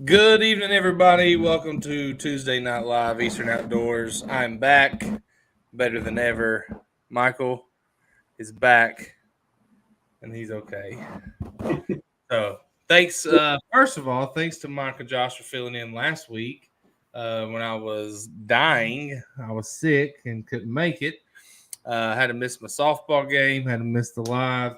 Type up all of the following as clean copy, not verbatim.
Good evening, everybody. Welcome to Tuesday Night Live Eastern Outdoors. I'm back, better than ever. Michael is back, and he's okay. So, thanks. First of all, thanks to Mike and Josh for filling in last week when I was dying. I was sick and couldn't make it. Had to miss my softball game. Had to miss the live.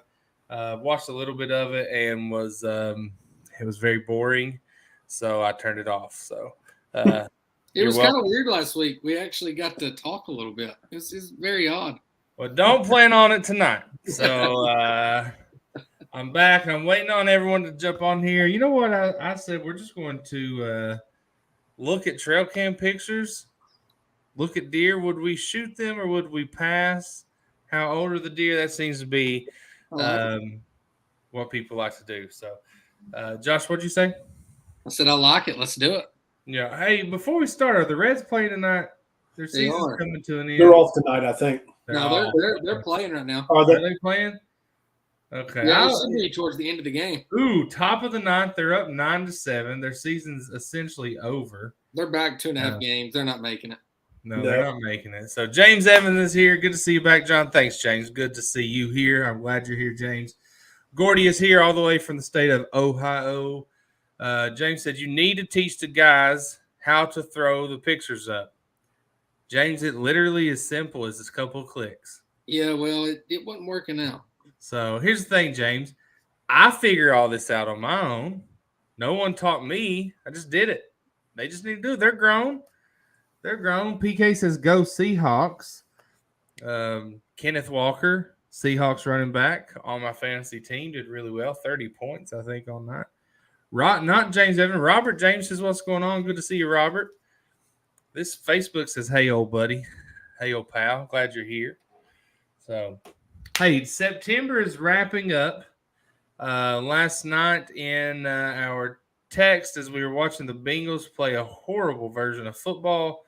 Watched a little bit of it and was it was very boring, so I turned it off. So It was kind welcome. of weird last week. We actually got to talk a little bit. It's very odd. Well, don't plan on it tonight. So I'm back. I'm waiting on everyone to jump on here. You know what I said? We're just going to look at trail cam pictures. Look at deer. Would we shoot them or would we pass? How old are the deer? That seems to be what people like to do. So, Josh, what'd you say? I said I like it. Let's do it. Yeah. Hey, before we start, are the Reds playing tonight? Their They season's are. coming to an end. They're off tonight, I think. No, they're playing right now. Are Are they? they playing? Okay. Yeah, it should be towards the end of the game. Ooh, top of the ninth. They're up 9-7. Their season's essentially over. They're back 2.5 games. They're not making it. No, they're not making it. So James Evans is here. Good to see you back, John. Thanks, James. Good to see you here. I'm glad you're here, James. Gordy is here all the way from the state of Ohio. James said you need to teach the guys how to throw the pictures up. James, it literally is simple as a couple of clicks. Yeah, well, it wasn't working out. So here's the thing, James. I figure all this out on my own. No one taught me. I just did it. They just need to do it. They're grown. They're grown. PK says go Seahawks. Kenneth Walker, Seahawks running back on my fantasy team, did really well. 30 points, I think, on that. Not James Evans. Robert James says, what's going on? Good to see you, Robert. This Facebook says, hey, old buddy. Hey, old pal. Glad you're here. So, hey, September is wrapping up. Last night in our text as we were watching the Bengals play a horrible version of football.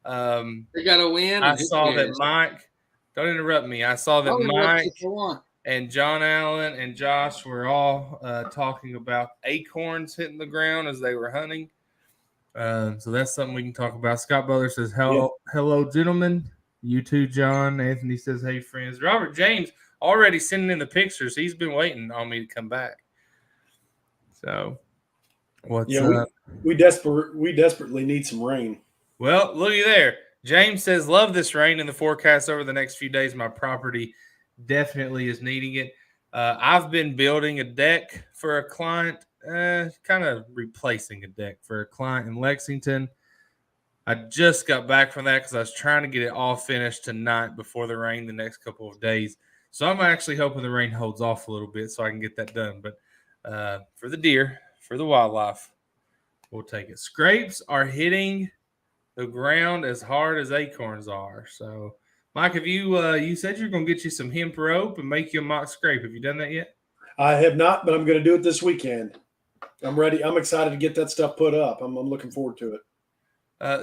They got to win. I saw that Mike, don't interrupt me. I saw that Mike and John Allen and Josh were all talking about acorns hitting the ground as they were hunting. So that's something we can talk about. Scott Butler says, hello, gentlemen. You too, John. Anthony says, hey, friends. Robert James already sending in the pictures. He's been waiting on me to come back. So, what's up? We desperately need some rain. Well, looky there. James says, love this rain in the forecast over the next few days. My property definitely is needing it. I've been building a deck for a client, kind of replacing a deck for a client in Lexington. I just got back from that because I was trying to get it all finished tonight before the rain the next couple of days. So I'm actually hoping the rain holds off a little bit so I can get that done. But for the deer, for the wildlife, we'll take it. Scrapes are hitting the ground as hard as acorns are. So, Mike, have you said you're going to get you some hemp rope and make you a mock scrape. Have you done that yet? I have not, but I'm going to do it this weekend. I'm ready. I'm excited to get that stuff put up. I'm looking forward to it.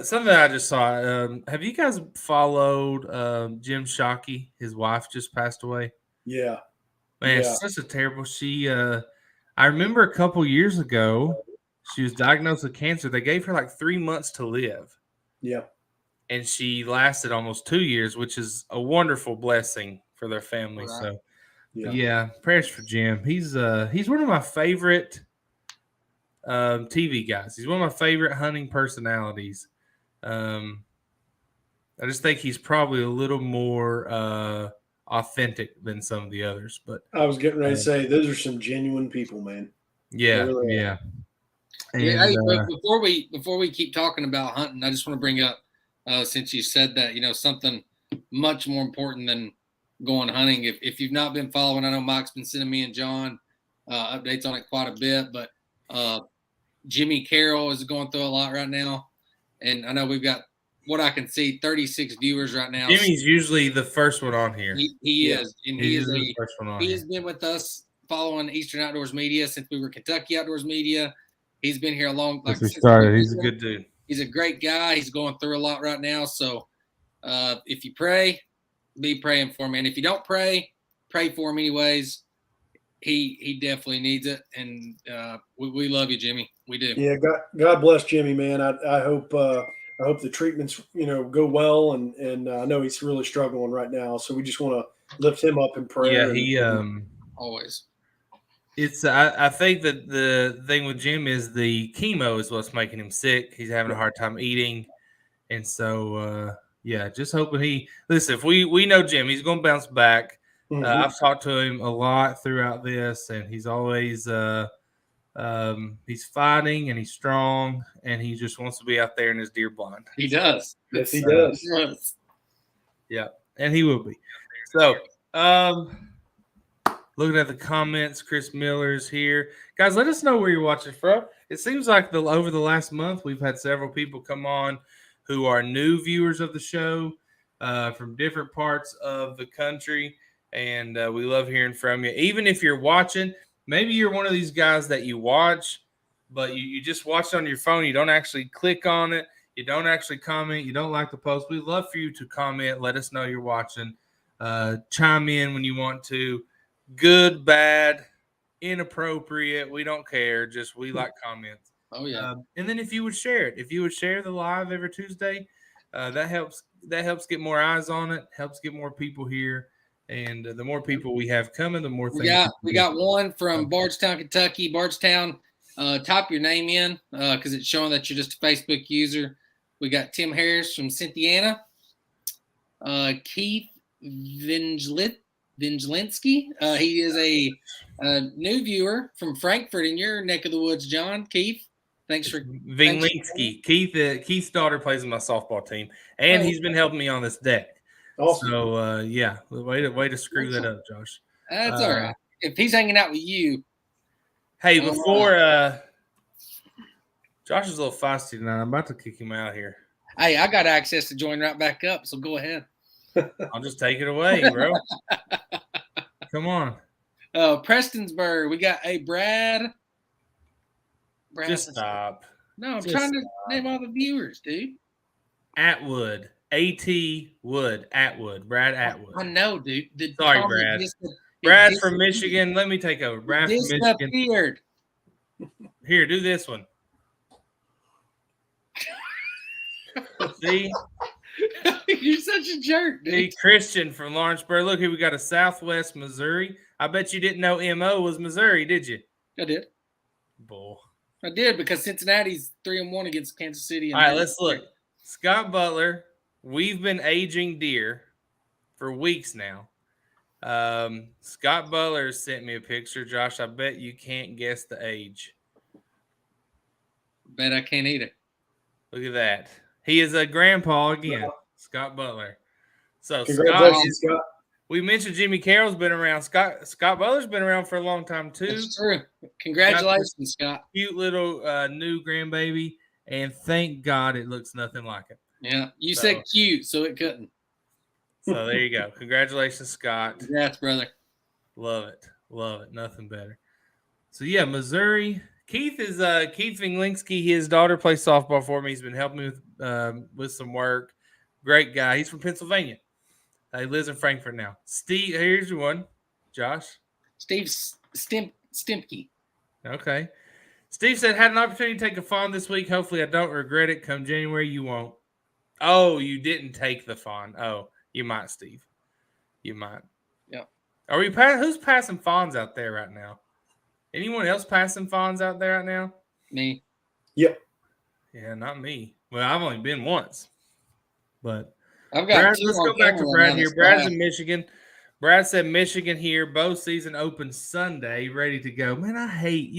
Something I just saw. Have you guys followed Jim Shockey? His wife just passed away. Yeah, man, yeah. Such a terrible. I remember a couple years ago, she was diagnosed with cancer. They gave her like 3 months to live. Yeah, and she lasted almost 2 years, which is a wonderful blessing for their family. Right. So, yeah, prayers for Jim. He's one of my favorite TV guys. He's one of my favorite hunting personalities. I just think he's probably a little more authentic than some of the others. But I was getting ready to say those are some genuine people, man. Yeah, really yeah. And, hey, before we keep talking about hunting, I just want to bring up since you said that, something much more important than going hunting. If you've not been following, I know Mike's been sending me and John updates on it quite a bit, but Jimmy Carroll is going through a lot right now. And I know we've got, what I can see, 36 viewers right now. Jimmy's usually the first one on here. He is. And he is the first one on he has been with us following Eastern Outdoors Media since we were Kentucky Outdoors Media. He's been here a long time. Since we started. He's a good dude. He's a great guy. He's going through a lot right now. So if you pray, be praying for him. And if you don't pray for him anyways. he definitely needs it, and we love you, Jimmy. We do. Yeah, God bless Jimmy, man. I hope the treatments go well, and I know he's really struggling right now. So we just want to lift him up in prayer. Yeah, he always. It's I think that the thing with Jim is the chemo is what's making him sick. He's having a hard time eating, and so yeah, just hoping he listen. If we know Jim, he's going to bounce back. Mm-hmm. I've talked to him a lot throughout this, and he's always he's fighting and he's strong, and he just wants to be out there in his deer blind. He does. Yes, he does. Yeah, and he will be. So, looking at the comments, Chris Miller's here. Guys, let us know where you're watching from. It seems like over the last month, we've had several people come on who are new viewers of the show from different parts of the country, and we love hearing from you. Even if you're watching, maybe you're one of these guys that you watch, but you just watch it on your phone. You don't actually click on it. You don't actually comment. You don't like the post. We'd love for you to comment. Let us know you're watching. Chime in when you want to. Good, bad, inappropriate. We don't care. Just we like comments. Oh, yeah. And then if you would share it. If you would share the live every Tuesday, that helps get more eyes on it, helps get more people here. And the more people we have coming, the more things. We got one from Bardstown, Kentucky. Bardstown, type your name in because it's showing that you're just a Facebook user. We got Tim Harris from Cynthiana. Keith Vingelinski. He is a new viewer from Frankfurt in your neck of the woods, John. Keith, thanks for Vingelinski. Keith's daughter plays in my softball team, and he's been helping me on this deck. Awesome. So yeah, way to screw that up, Josh. That's all right. If he's hanging out with you. Hey, before Josh is a little feisty tonight. I'm about to kick him out here. Hey, I got access to join right back up, so go ahead. I'll just take it away, bro. Come on. Prestonsburg. We got Brad. Just stop. No, I'm trying to name all the viewers, dude. Atwood. A.T. Wood. Atwood. Brad Atwood. I know, dude. Sorry, Brad. Brad's from Michigan. Let me take over. Brad from Michigan. Here, do this one. See? You're such a jerk, dude. See, Christian from Lawrenceburg. Look here, we got a Southwest Missouri. I bet you didn't know MO was Missouri, did you? I did. Bull. I did because Cincinnati's 3-1 against Kansas City. All right, let's look. Scott Butler. We've been aging deer for weeks now. Scott Butler sent me a picture. Josh, I bet you can't guess the age. Bet I can't either. Look at that. He is a grandpa again, Scott Butler. So congratulations, Scott. We mentioned Jimmy Carroll's been around. Scott Butler's been around for a long time too. That's true. Congratulations, Scott. Cute little new grandbaby, and thank God it looks nothing like it. Yeah, you said cute, so it couldn't. So there you go. Congratulations, Scott. Congrats, brother. Love it. Nothing better. So yeah, Missouri. Keith is Keith Vingelinski. His daughter plays softball for me. He's been helping me with some work. Great guy. He's from Pennsylvania. He lives in Frankfurt now. Steve, here's your one. Josh. Steve Stimpke. Okay. Steve said, had an opportunity to take a fawn this week. Hopefully I don't regret it. Come January, you won't. Oh, you didn't take the fawn. Oh, you might, Steve. You might. Yeah. Are we who's passing fawns out there right now? Anyone else passing fawns out there right now? Me. Yep. Yeah, not me. Well, I've only been once. But I've got Brad, let's go back to Brad here. Brad's in Michigan. Brad said Michigan here. Bow season opens Sunday, ready to go. Man, I hate,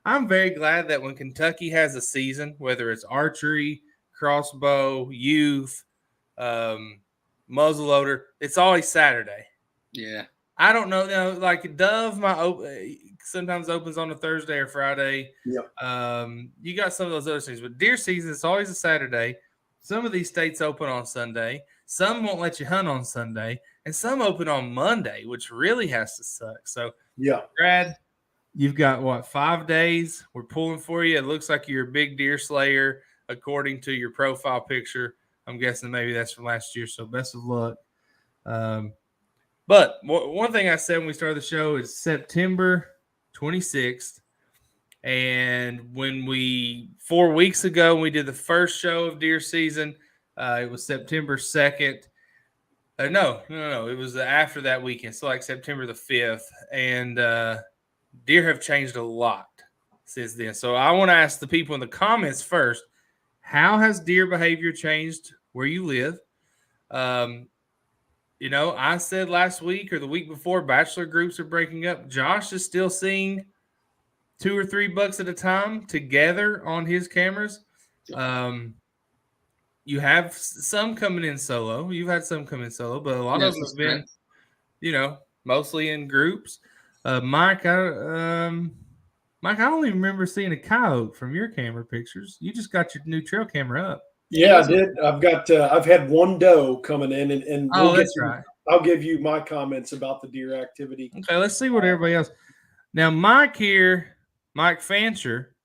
I'm very glad that when Kentucky has a season, whether it's archery, crossbow, youth, muzzleloader, it's always Saturday. Yeah. I don't know. Like Dove, sometimes opens on a Thursday or Friday. Yeah. You got some of those other things, but deer season, it's always a Saturday. Some of these states open on Sunday. Some won't let you hunt on Sunday, and some open on Monday, which really has to suck. So, yeah, Brad, you've got 5 days? We're pulling for you. It looks like you're a big deer slayer, according to your profile picture. I'm guessing maybe that's from last year. So, best of luck. But But one thing I said when we started the show is September 26th. And when 4 weeks ago, when we did the first show of deer season, it was September 2nd. No. It was after that weekend. So like September the 5th. And deer have changed a lot since then. So I want to ask the people in the comments first, how has deer behavior changed where you live? I said last week or the week before, bachelor groups are breaking up. Josh is still seeing 2 or 3 bucks at a time together on his cameras. You have some coming in solo. You've had some come in solo, but a lot of them have been, mostly in groups. Mike, I don't even remember seeing a coyote from your camera pictures. You just got your new trail camera up. Yeah, I did. I've had one doe coming in, and that's right. I'll give you my comments about the deer activity. Okay, let's see what everybody else. Now, Mike Fancher.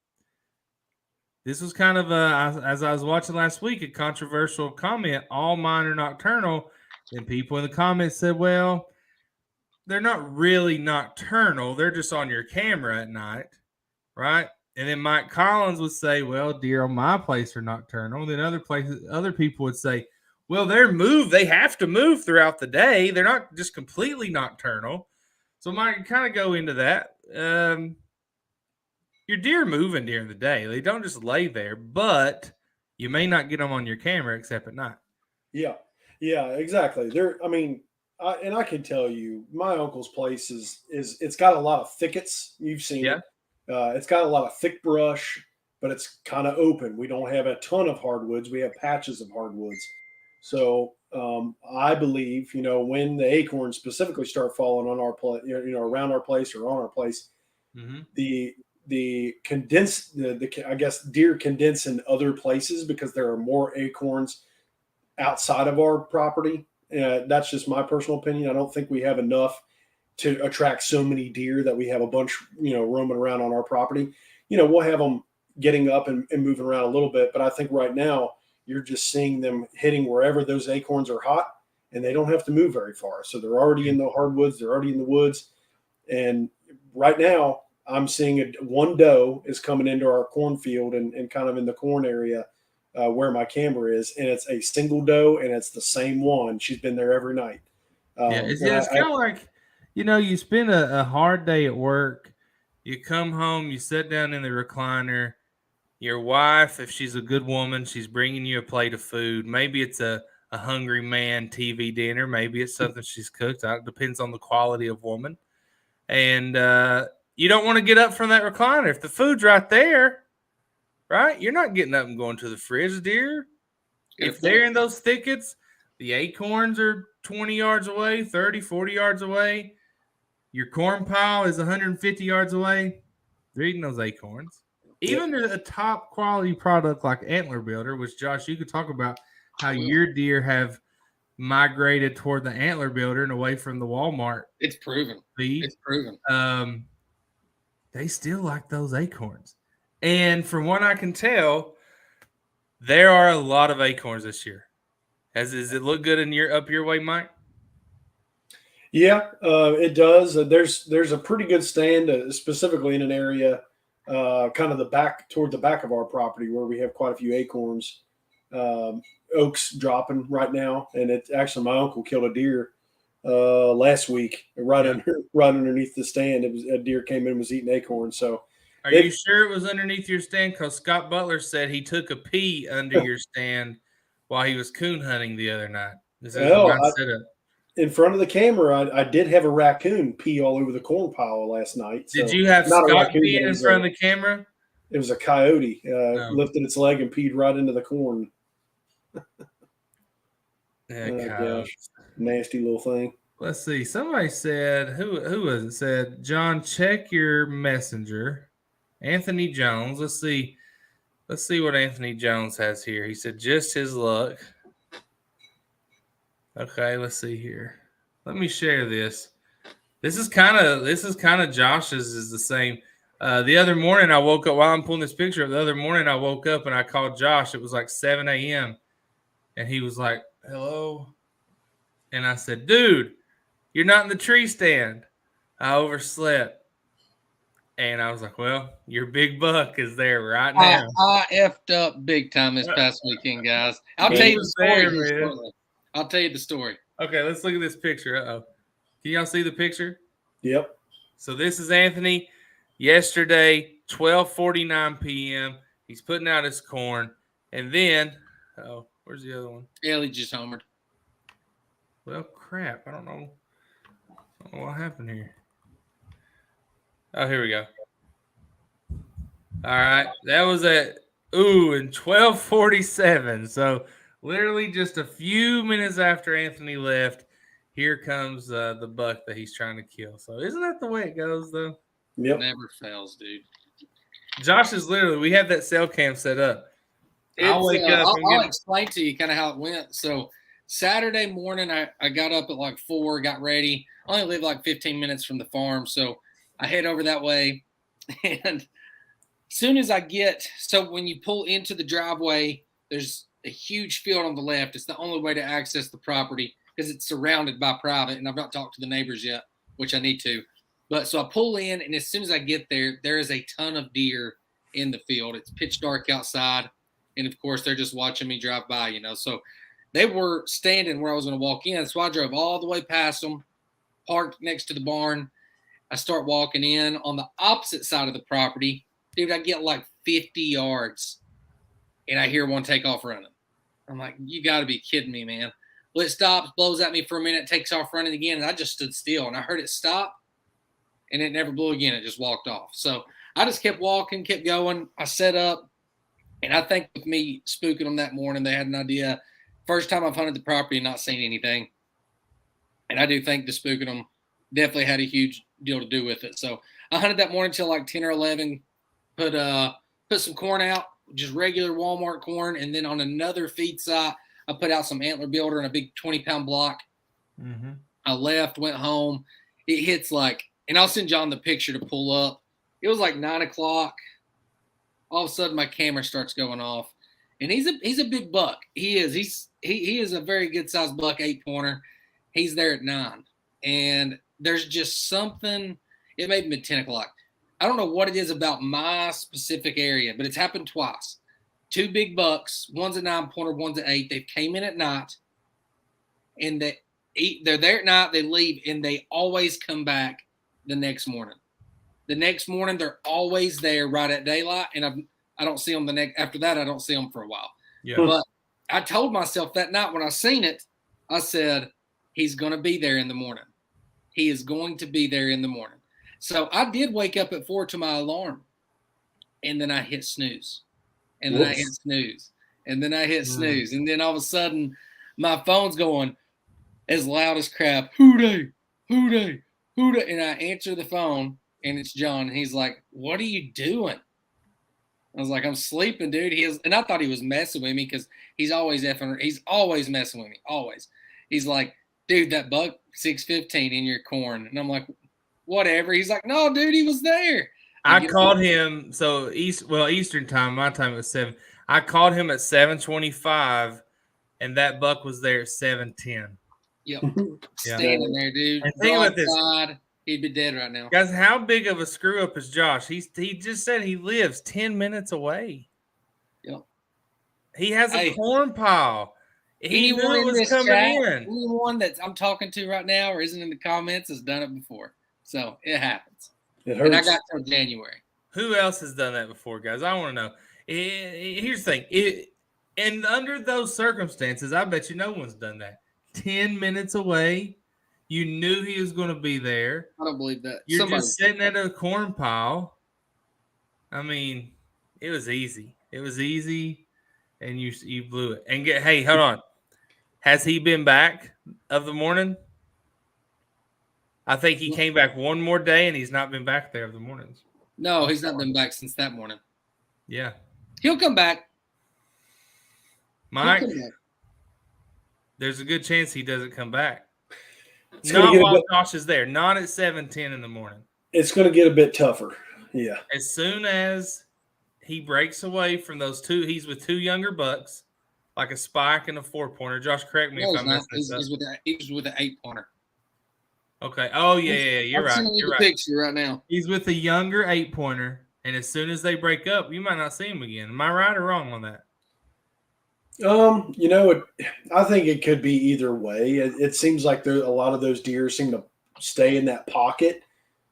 This was kind of as I was watching last week, a controversial comment. All mine are nocturnal, and people in the comments said, "Well, they're not really nocturnal. They're just on your camera at night, right?" And then Mike Collins would say, "Well, deer on my place are nocturnal." Then other people would say, "Well, they have to move throughout the day. They're not just completely nocturnal." So Mike, kind of go into that. Your deer moving during the day. They don't just lay there, but you may not get them on your camera except at night. Yeah, exactly. I can tell you, my uncle's place is it's got a lot of thickets. You've seen it. It's got a lot of thick brush, but it's kind of open. We don't have a ton of hardwoods. We have patches of hardwoods. So I believe, when the acorns specifically start falling on our place, around our place or on our place, the I guess deer condense in other places because there are more acorns outside of our property. That's just my personal opinion. I don't think we have enough to attract so many deer that we have a bunch, roaming around on our property. We'll have them getting up and moving around a little bit, but I think right now you're just seeing them hitting wherever those acorns are hot, and they don't have to move very far. So they're already in the hardwoods. They're already in the woods. And right now I'm seeing one doe is coming into our cornfield and kind of in the corn area where my camera is. And it's a single doe, and it's the same one. She's been there every night. It's kind of like, you spend a hard day at work. You come home, you sit down in the recliner. Your wife, if she's a good woman, she's bringing you a plate of food. Maybe it's a Hungry Man TV dinner. Maybe it's something she's cooked. It depends on the quality of woman. And you don't want to get up from that recliner. If the food's right there, right, you're not getting up and going to the fridge, dear. If they're in those thickets, the acorns are 20 yards away, 30, 40 yards away. Your corn pile is 150 yards away. They're eating those acorns. Even a top quality product like Antler Builder, which, Josh, you could talk about how your deer have migrated toward the Antler Builder and away from the Walmart. It's proven. Feed. It's proven. They still like those acorns. And from what I can tell, there are a lot of acorns this year. Does it look good up your way, Mike? Yeah, it does. There's a pretty good stand, specifically in an area kind of toward the back of our property where we have quite a few acorns. Oaks dropping right now, and it's actually my uncle killed a deer last week right underneath the stand. It was a deer came in and was eating acorns. So, are you sure it was underneath your stand? Because Scott Butler said he took a pee under your stand while he was coon hunting the other night. In front of the camera, I did have a raccoon pee all over the corn pile last night. Did you have Scott pee in front of the camera? It was a coyote. Lifted its leg and peed right into the corn. Gosh, nasty little thing. Let's see. Somebody said, who was it? Said, John, check your messenger. Anthony Jones. Let's see what Anthony Jones has here. He said, just his luck. Okay, let's see here. Let me share this. This is kind of Josh's is the same. The other morning I woke up while I'm pulling this picture up. The other morning I woke up and I called Josh. It was like 7 a.m. and he was like, "Hello," and I said, "Dude, You're not in the tree stand. I overslept. And I was like, well, your big buck is there right now. I effed up big time this past weekend, guys. I'll tell you the story shortly. I'll tell you the story. Okay, let's look at this picture. Uh-oh. Can y'all see the picture? Yep. So this is Anthony yesterday, 12:49 p.m. He's putting out his corn. And then, where's the other one? Ellie just homered. Well, crap. I don't know what happened here. Oh, here we go. All right. That was in 12:47. So literally just a few minutes after Anthony left, here comes the buck that he's trying to kill. So isn't that the way it goes, though? Yep. Never fails, dude. Josh is literally, we have that cell cam set up. I'll explain to you kind of how it went. So Saturday morning, I got up at like 4, got ready. I only live like 15 minutes from the farm. So I head over that way. And as soon as so when you pull into the driveway, there's a huge field on the left. It's the only way to access the property because it's surrounded by private. And I've not talked to the neighbors yet, which I need to. But so I pull in, and as soon as I get there, there is a ton of deer in the field. It's pitch dark outside. And, of course, they're just watching me drive by, you know. So they were standing where I was going to walk in. So I drove all the way past them, parked next to the barn. I start walking in on the opposite side of the property. Dude, I get like 50 yards, and I hear one take off running. I'm like, you got to be kidding me, man. Well, it stops, blows at me for a minute, takes off running again, and I just stood still. And I heard it stop, and it never blew again. It just walked off. So I just kept walking, kept going. I set up, and I think with me spooking them that morning, they had an idea. First time I've hunted the property and not seen anything. And I do think the spooking them definitely had a huge deal to do with it. So I hunted that morning till like 10 or 11, put some corn out, just regular Walmart corn. And then on another feed site, I put out some antler builder and a big 20-pound block. Mm-hmm. I left, went home. It hits like, and I'll send John the picture to pull up. It was like 9 o'clock. All of a sudden my camera starts going off. And he's a big buck. He is. He is a very good sized buck, 8-pointer. He's there at 9. And there's just something, it made me 10 o'clock. I don't know what it is about my specific area, but it's happened twice. 2 big bucks, one's a 9-pointer, one's an 8. They came in at night, and they're there at night, they leave, and they always come back the next morning. The next morning, they're always there right at daylight, and I don't see them after that, I don't see them for a while. Yeah. But I told myself that night when I seen it, I said, he's going to be there in the morning. He is going to be there in the morning. So I did wake up at 4 to my alarm, and then I hit snooze. And then I hit snooze. And then I hit snooze. And then all of a sudden, my phone's going as loud as crap. Who dey? Who dey? Who dey? And I answer the phone, and it's John. And he's like, what are you doing? I was like, I'm sleeping, dude. And I thought he was messing with me because he's always messing with me. Always. He's like, dude, that buck 615 in your corn. And I'm like, whatever. He's like, no, dude, he was there. I called him. So Eastern time, my time was 7. I called him at 7:25, and that buck was there at 7:10. Yep. Standing there, dude. And think about this. He'd be dead right now. Guys, how big of a screw up is Josh? He just said he lives 10 minutes away. Yep. He has a corn pile. He knew it was coming in. Anyone that I'm talking to right now or isn't in the comments has done it before. So it happens. It hurts. And I got till January. Who else has done that before, guys? I want to know. Here's the thing. And under those circumstances, I bet you no one's done that. 10 minutes away. You knew he was going to be there. I don't believe that. You're just sitting at a corn pile. I mean, it was easy. It was easy, and you blew it. And hey, hold on. Has he been back of the morning? I think he came back one more day, and he's not been back there of the mornings. No, he's not been back since that morning. Yeah. He'll come back. Mike, there's a good chance he doesn't come back. It's not while Josh is there. Not at 7:10 in the morning. It's going to get a bit tougher. Yeah. As soon as he breaks away from those 2, he's with 2 younger bucks, like a spike and a 4-pointer. Josh, correct me if I'm messing this up. He's with an 8-pointer. Okay. Oh yeah. You're I'm right. sending you You're the right. picture right now. He's with a younger 8-pointer, and as soon as they break up, you might not see him again. Am I right or wrong on that? I think it could be either way. It seems like a lot of those deer seem to stay in that pocket,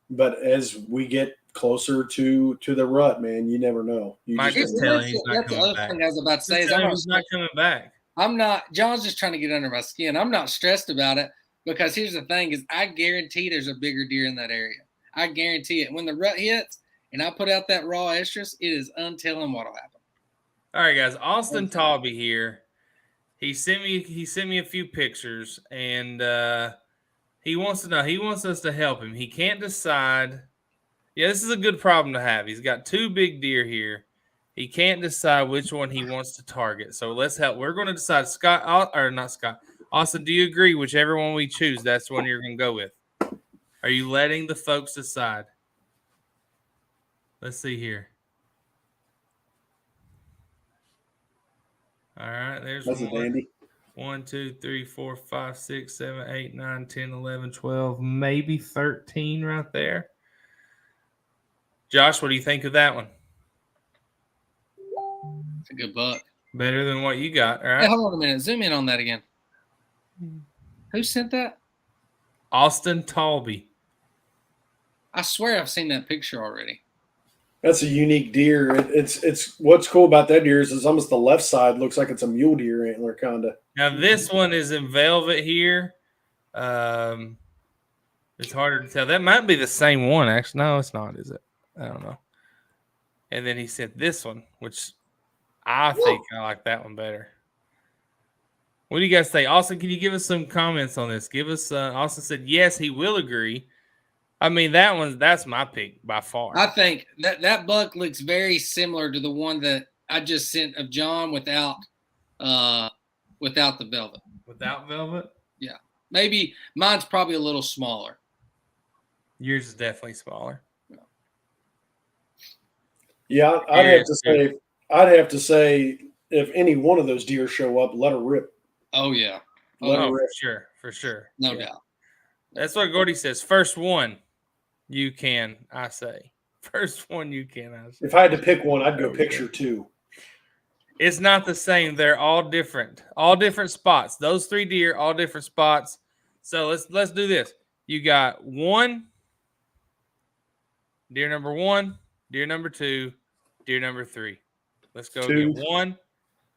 but as we get closer to the rut, man, you never know. Mike is telling he's not coming back. Thing I was about to say is he's not coming back. I'm not. John's just trying to get under my skin. I'm not stressed about it because here's the thing: is I guarantee there's a bigger deer in that area. I guarantee it. When the rut hits and I put out that raw estrus, it is untelling what'll happen. All right, guys. Austin Talby here. He sent me a few pictures, and he wants to know. He wants us to help him. He can't decide. Yeah, this is a good problem to have. He's got 2 big deer here. He can't decide which one he wants to target. So let's help. We're going to decide. Austin, do you agree? Whichever one we choose, that's the one you're going to go with. Are you letting the folks decide? Let's see here. All right, there's That's a dandy. 1, 2, 3, 4, 5, 6, 7, 8, 9, 10, 11, 12, maybe 13 right there. Josh, what do you think of that one? It's a good buck. Better than what you got, all right? Hey, hold on a minute. Zoom in on that again. Who sent that? Austin Talby. I swear I've seen that picture already. That's a unique deer. It's what's cool about that deer is almost the left side looks like it's a mule deer antler kind of. Now this one is in velvet here. It's harder to tell. That might be the same one, actually. No, it's not, is it? I don't know. And then he sent this one, which I think I like that one better. What do you guys think? Austin, can you give us some comments on this? Give us Austin said yes, he will agree. I mean, that's my pick by far. I think that buck looks very similar to the one that I just sent of John without the velvet. Without velvet? Yeah. Maybe mine's probably a little smaller. Yours is definitely smaller. Yeah, I'd have to say if any one of those deer show up, let her rip. Oh yeah. For sure. No doubt. That's what Gordy says. First one, you can, I say. First one, you can, I say. If I had to pick one, I'd go picture 2. It's not the same. They're all different spots. Those 3 deer, all different spots. So let's do this. You got one, deer number 1, deer number 2, deer number 3. Let's go again. 1,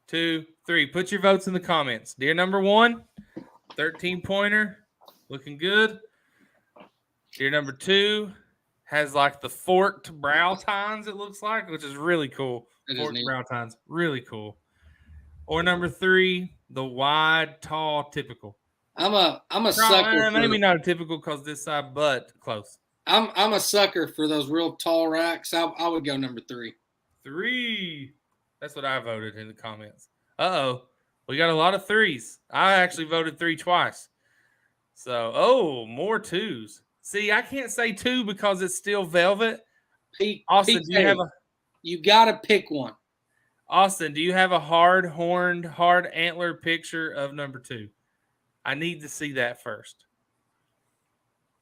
2, 3. Put your votes in the comments. Deer number 1, 13-pointer, looking good. Deer number 2 has like the forked brow tines, it looks like, which is really cool. Forked brow tines, really cool. Or number 3, the wide, tall, typical. I'm a sucker. Maybe not a typical because this side, but close. I'm a sucker for those real tall racks. I would go number 3. 3. That's what I voted in the comments. We got a lot of 3s. I actually voted 3 twice. So, more 2s. See, I can't say 2 because it's still velvet. Austin, do you have you gotta pick one. Austin, do you have a hard-horned, hard-antler picture of number 2? I need to see that first.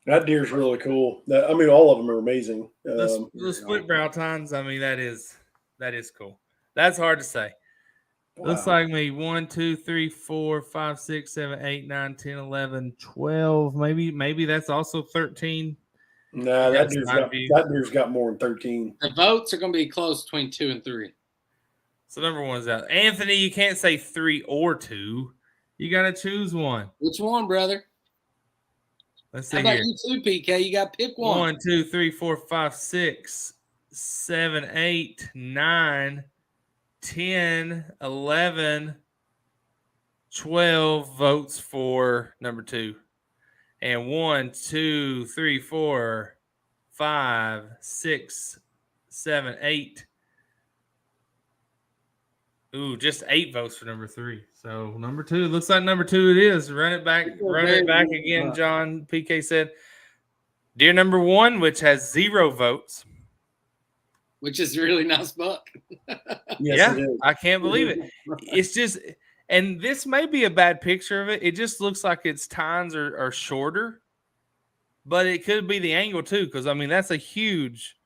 That deer's really cool. All of them are amazing. The split brow tines, that is cool. That's hard to say. Wow. Looks like me 1, 2, 3, 4, 5, 6, 7, 8, 9, 10, 11, 12. Maybe that's also 13. Nah, that deer's got more than 13. The votes are going to be close between 2 and 3. So number 1's out. Anthony, you can't say 3 or 2. You got to choose one. Which one, brother? Let's see. How about you too, PK? You got to pick one. 1, 2, 3, 4, 5, 6, 7, 8, 9, 10, 11, 12 votes for number 2. And 1, 2, 3, 4, 5, 6, 7, 8. Ooh, just 8 votes for number 3. So number 2, looks like number 2 it is. Run it back again, John. PK said. Deer number 1, which has 0 votes. Which is a really nice buck. Yes, yeah, I can't believe it. It's just, and this may be a bad picture of it. It just looks like its tines are shorter. but it could be the angle too, because I mean that's a huge.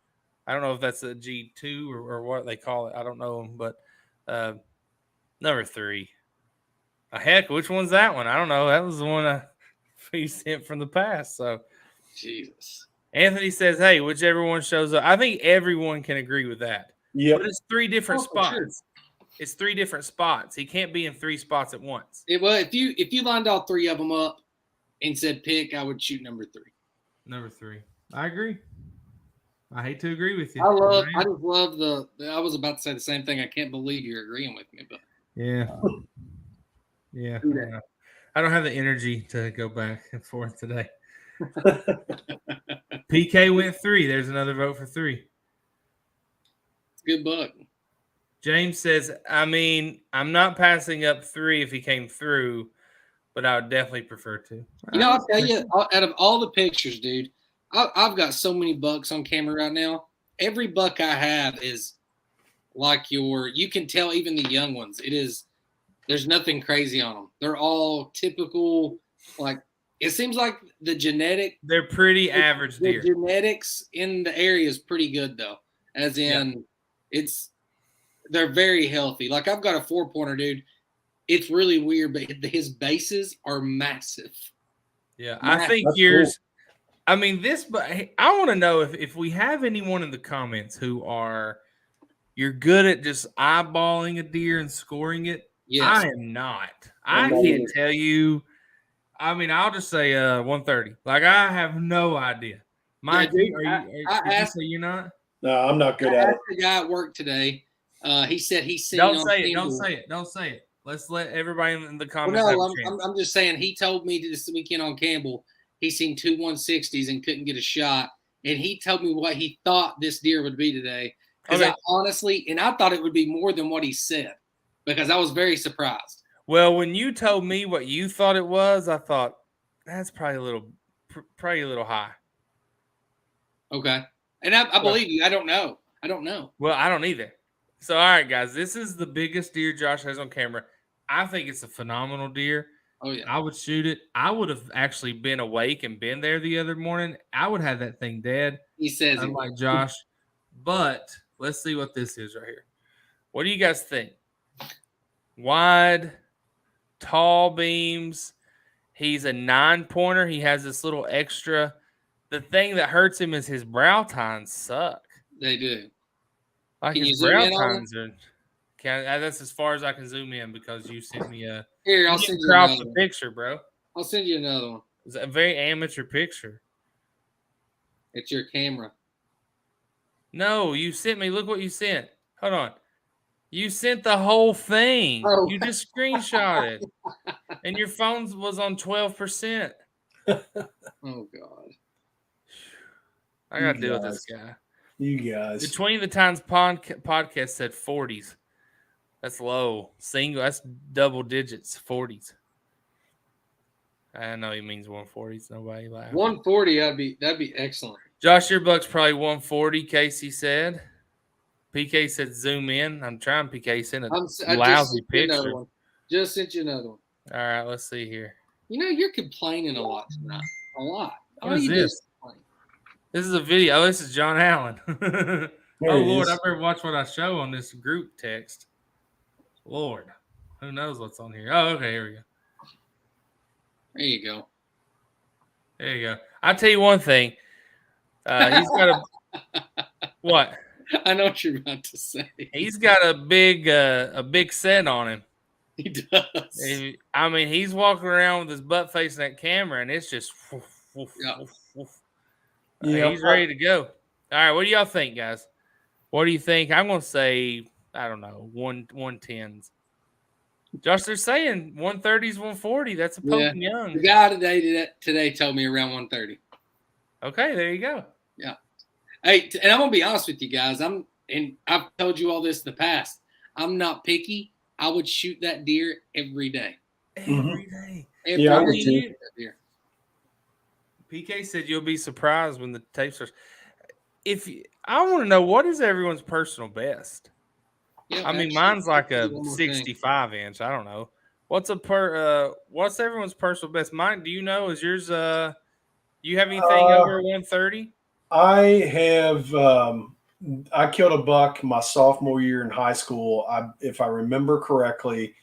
I don't know if that's a G2 or what they call it. I don't know, but number 3. Heck, which one's that one? I don't know. That was the one he sent from the past. So, Jesus. Anthony says, "Hey, whichever one shows up." I think everyone can agree with that. Yeah, but it's 3 different spots. Sure. It's 3 different spots. He can't be in 3 spots at once. Well, if you lined all 3 of them up and said pick, I would shoot number 3. Number 3. I agree. I hate to agree with you. I just love I was about to say the same thing. I can't believe you're agreeing with me, but yeah. I don't have the energy to go back and forth today. PK went 3. There's another vote for 3. Good buck. James says, I mean, I'm not passing up 3 if he came through, but I would definitely prefer to. I'll tell you, out of all the pictures, dude, I've got so many bucks on camera right now. Every buck I have is like you can tell even the young ones. There's nothing crazy on them. They're all typical, like, it seems like they're pretty average deer. The genetics in the area is pretty good though. As in they're very healthy. Like I've got a 4-pointer, dude. It's really weird, but his bases are massive. Yeah, I think yours. Cool. I mean, but I want to know if we have anyone in the comments who you're good at just eyeballing a deer and scoring it. Yes. I am not. I can't tell you. I mean, I'll just say 130. Like I have no idea. Mike, you're not? No, I'm not good at it. The guy at work today. He said he's seen. Don't say it. Don't say it. Let's let everybody in the comments. Well, no, I'm just saying. He told me this weekend on Campbell. He seen 2 160s and couldn't get a shot. And he told me what he thought this deer would be today. Because I thought it would be more than what he said. Because I was very surprised. Well, when you told me what you thought it was, I thought that's probably a little high. Okay. And I believe you. I don't know. Well, I don't either. So, all right, guys, this is the biggest deer Josh has on camera. I think it's a phenomenal deer. Oh, yeah. I would shoot it. I would have actually been awake and been there the other morning. I would have that thing dead. He says unlike Josh. But let's see what this is right here. What do you guys think? Wide, tall beams. He's a 9-pointer. He has this little extra. The thing that hurts him is his brow tines suck. They do. Like his brow tines are. That's as far as I can zoom in because you sent me a. Here, I'll send you another picture, bro. I'll send you another one. It's a very amateur picture. It's your camera. No, you sent me. Look what you sent. Hold on. You sent the whole thing. Oh. You just screenshotted. And your phone was on 12%. Oh, God. I got to deal with this guy. You guys. Between the Times podcast said 40s. That's low. Single. That's double digits. 40s. I know he means 140s. Nobody laughs. 140. That'd be excellent. Josh, your buck's probably 140. Casey said. PK said zoom in. I'm trying. PK sent a lousy picture. Just sent you another one. All right, let's see here. You're complaining a lot tonight. A lot. What is this? This is a video. Oh, this is John Allen. Oh, Lord, I better watch what I show on this group text. Lord, who knows what's on here? Oh, okay, here we go. There you go. There you go. I'll tell you one thing. He's got a what? I know what you're about to say. He's got a big set on him. He does. I mean, he's walking around with his butt facing that camera, and it's just he's ready to go. All right, what do y'all think, guys? What do you think? I'm going to say, I don't know, 110s. Josh, they're saying 130s, 140. That's a poking young. The guy today told me around 130. Okay, there you go. Yeah. Hey, and I'm going to be honest with you guys. I've told you all this in the past. I'm not picky. I would shoot that deer every day. Every day. I would too. PK said you'll be surprised when the tape starts. I want to know, what is everyone's personal best? Yeah, I mean, mine's like a 65 inch. I don't know. What's everyone's personal best? Mine, do you know? Is yours You have anything over 130? I have. I killed a buck my sophomore year in high school. If I remember correctly,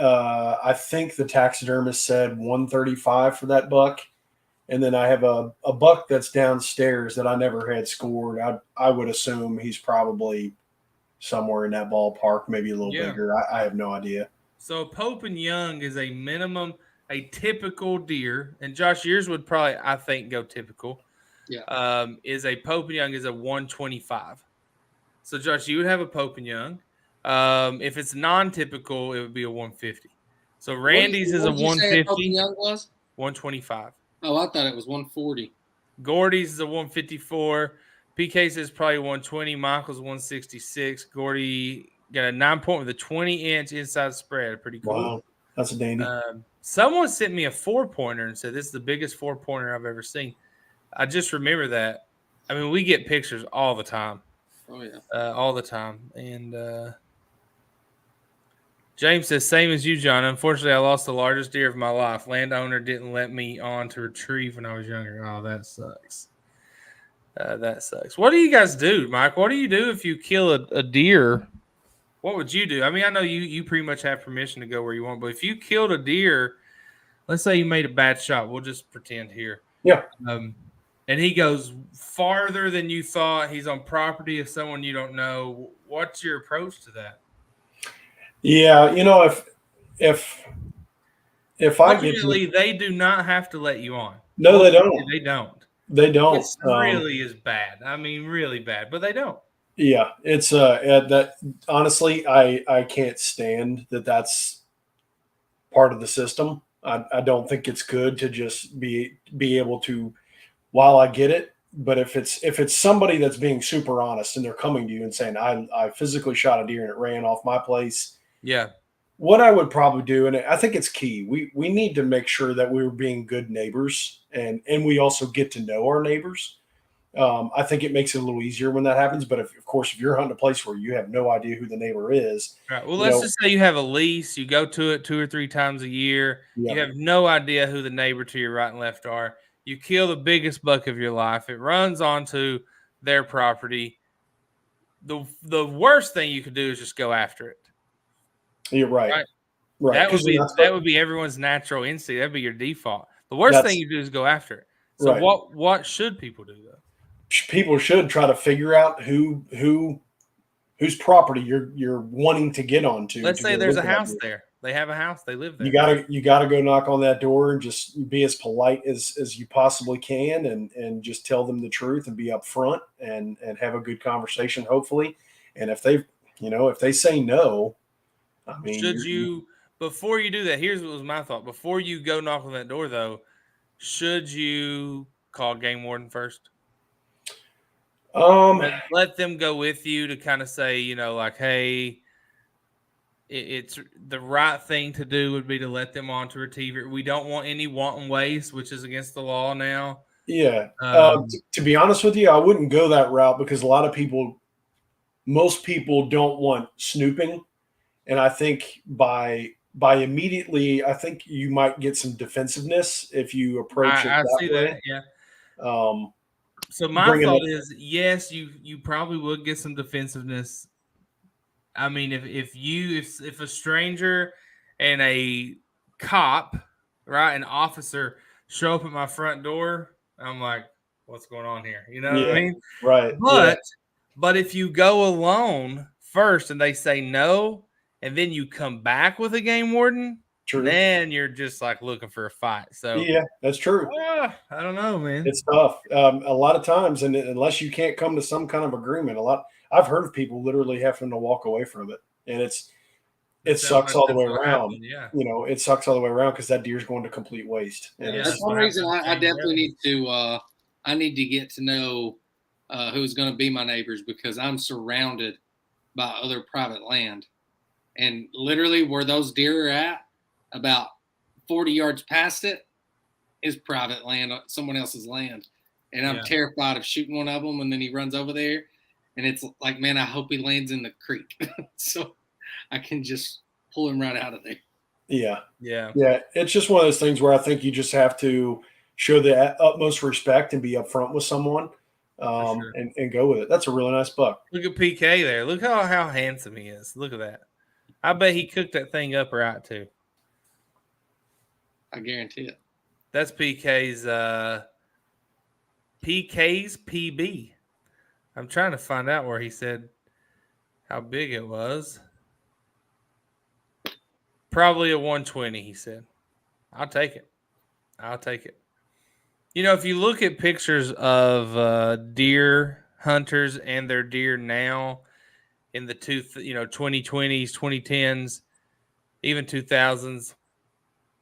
I think the taxidermist said 135 for that buck. And then I have a buck that's downstairs that I never had scored. I would assume he's probably somewhere in that ballpark, maybe a little bigger. I have no idea. So Pope and Young is a minimum, a typical deer, and Josh, yours would probably, I think, go typical. Yeah. Is a Pope and Young is a 125. So Josh, you would have a Pope and Young. If it's non-typical, it would be a 150. So Randy's is a 150. Pope and Young was 125. Oh, I thought it was 140. Gordy's is a 154. PK's is probably 120. Michael's 166. Gordy got a 9-point with a 20-inch inside spread. Pretty cool. Wow, that's a dandy. Someone sent me a 4-pointer and said this is the biggest 4-pointer I've ever seen. I just remember that. I mean, we get pictures all the time. Oh yeah, all the time. And James says, same as you, John. Unfortunately, I lost the largest deer of my life. Landowner didn't let me on to retrieve when I was younger. Oh, that sucks. That sucks. What do you guys do, Mike? What do you do if you kill a deer? What would you do? I mean, I know you pretty much have permission to go where you want, but if you killed a deer, let's say you made a bad shot. We'll just pretend here. Yeah. And he goes farther than you thought. He's on property of someone you don't know. What's your approach to that? Yeah, if I get to, they do not have to let you on. No, they don't. They don't. They don't. It really is bad. I mean, really bad, but they don't. Yeah, it's that honestly, I can't stand that. That's part of the system. I don't think it's good to just be able to. While I get it, but if it's somebody that's being super honest and they're coming to you and saying I physically shot a deer and it ran off my place. Yeah. What I would probably do, and I think it's key, we need to make sure that we're being good neighbors and we also get to know our neighbors. I think it makes it a little easier when that happens. But of course, if you're hunting a place where you have no idea who the neighbor is. Right. Well, let's just say you have a lease, you go to it 2 or 3 times a year. Yeah. You have no idea who the neighbor to your right and left are. You kill the biggest buck of your life. It runs onto their property. The worst thing you could do is just go after it. You're right. Right. That would be everyone's natural instinct. That'd be your default. The worst thing you do is go after it. So what should people do though? People should try to figure out whose property you're wanting to get onto. Let's say there's a house there. They have a house. They live there. You gotta go knock on that door and just be as polite as you possibly can and just tell them the truth and be upfront and have a good conversation, hopefully. And if they say no, I mean, before you do that, here's what was my thought. Before you go knock on that door though, should you call game warden first? Let them go with you to kind of say, like, hey, it's the right thing to do would be to let them on to retrieve it. We don't want any wanton waste, which is against the law now. Yeah. To be honest with you, I wouldn't go that route because most people don't want snooping. And I think by immediately, I think you might get some defensive-ness if you approach it that way. That, yeah. So my thought is, yes, you probably would get some defensiveness. I mean, if a stranger and a cop, right, an officer show up at my front door, I'm like, what's going on here? You know what I mean? Right. But if you go alone first and they say no, and then you come back with a game warden, then you're just like looking for a fight. So yeah, that's true. I don't know, man. It's tough. A lot of times, and unless you can't come to some kind of agreement, I've heard of people literally having to walk away from it, and it sucks all the way around. Yeah. It sucks all the way around because that deer's going to complete waste. And that's one reason I definitely need to. I need to get to know who's going to be my neighbors because I'm surrounded by other private land, and literally where those deer are at, about 40 yards past it, is private land, someone else's land, and I'm terrified of shooting one of them, and then he runs over there. And it's like, man, I hope he lands in the creek so I can just pull him right out of there. Yeah. Yeah. Yeah. It's just one of those things where I think you just have to show the utmost respect and be upfront with someone, sure. and go with it. That's a really nice buck. Look at PK there. Look how handsome he is. Look at that. I bet he cooked that thing up right too. I guarantee it. That's PK's PB. I'm trying to find out where he said how big it was. Probably a 120, he said. I'll take it. You know, if you look at pictures of deer hunters and their deer now in the 2020s, 2010s, even 2000s,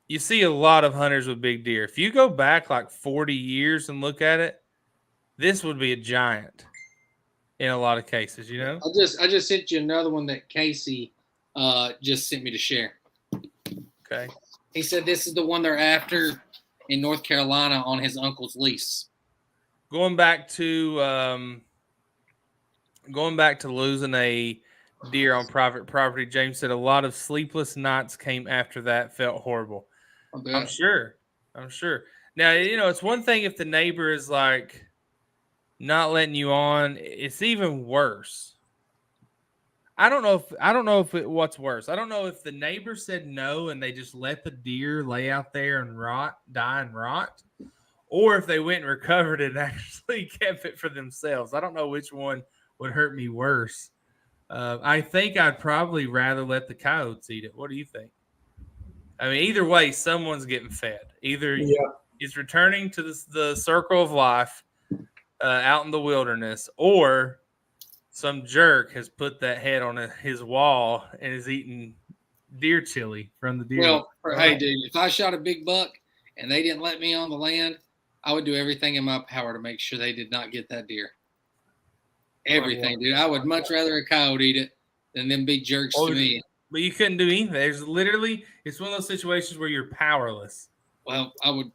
you see a lot of hunters with big deer. If you go back like 40 years and look at it, this would be a giant in a lot of cases, you know? I just sent you another one that Casey just sent me to share. Okay. He said this is the one they're after in North Carolina on his uncle's lease. Going back to losing a deer on private property, James said a lot of sleepless nights came after that. Felt horrible. I'm sure. Now, you know, it's one thing if the neighbor is like not letting you on. It's even worse. I don't know what's worse. I don't know if the neighbor said no and they just let the deer lay out there and die and rot, or if they went and recovered it and actually kept it for themselves. I don't know which one would hurt me worse. I think I'd probably rather let the coyotes eat it. What do you think? I mean, either way, someone's getting fed. Either he's returning to the circle of life out in the wilderness, or some jerk has put that head on his wall and is eating deer chili from the deer. Well, hey, dude, if I shot a big buck and they didn't let me on the land, I would do everything in my power to make sure they did not get that deer. Everything, dude. I would much rather a coyote eat it than them big jerks to me. But you couldn't do anything. It's one of those situations where you're powerless. Well, I would.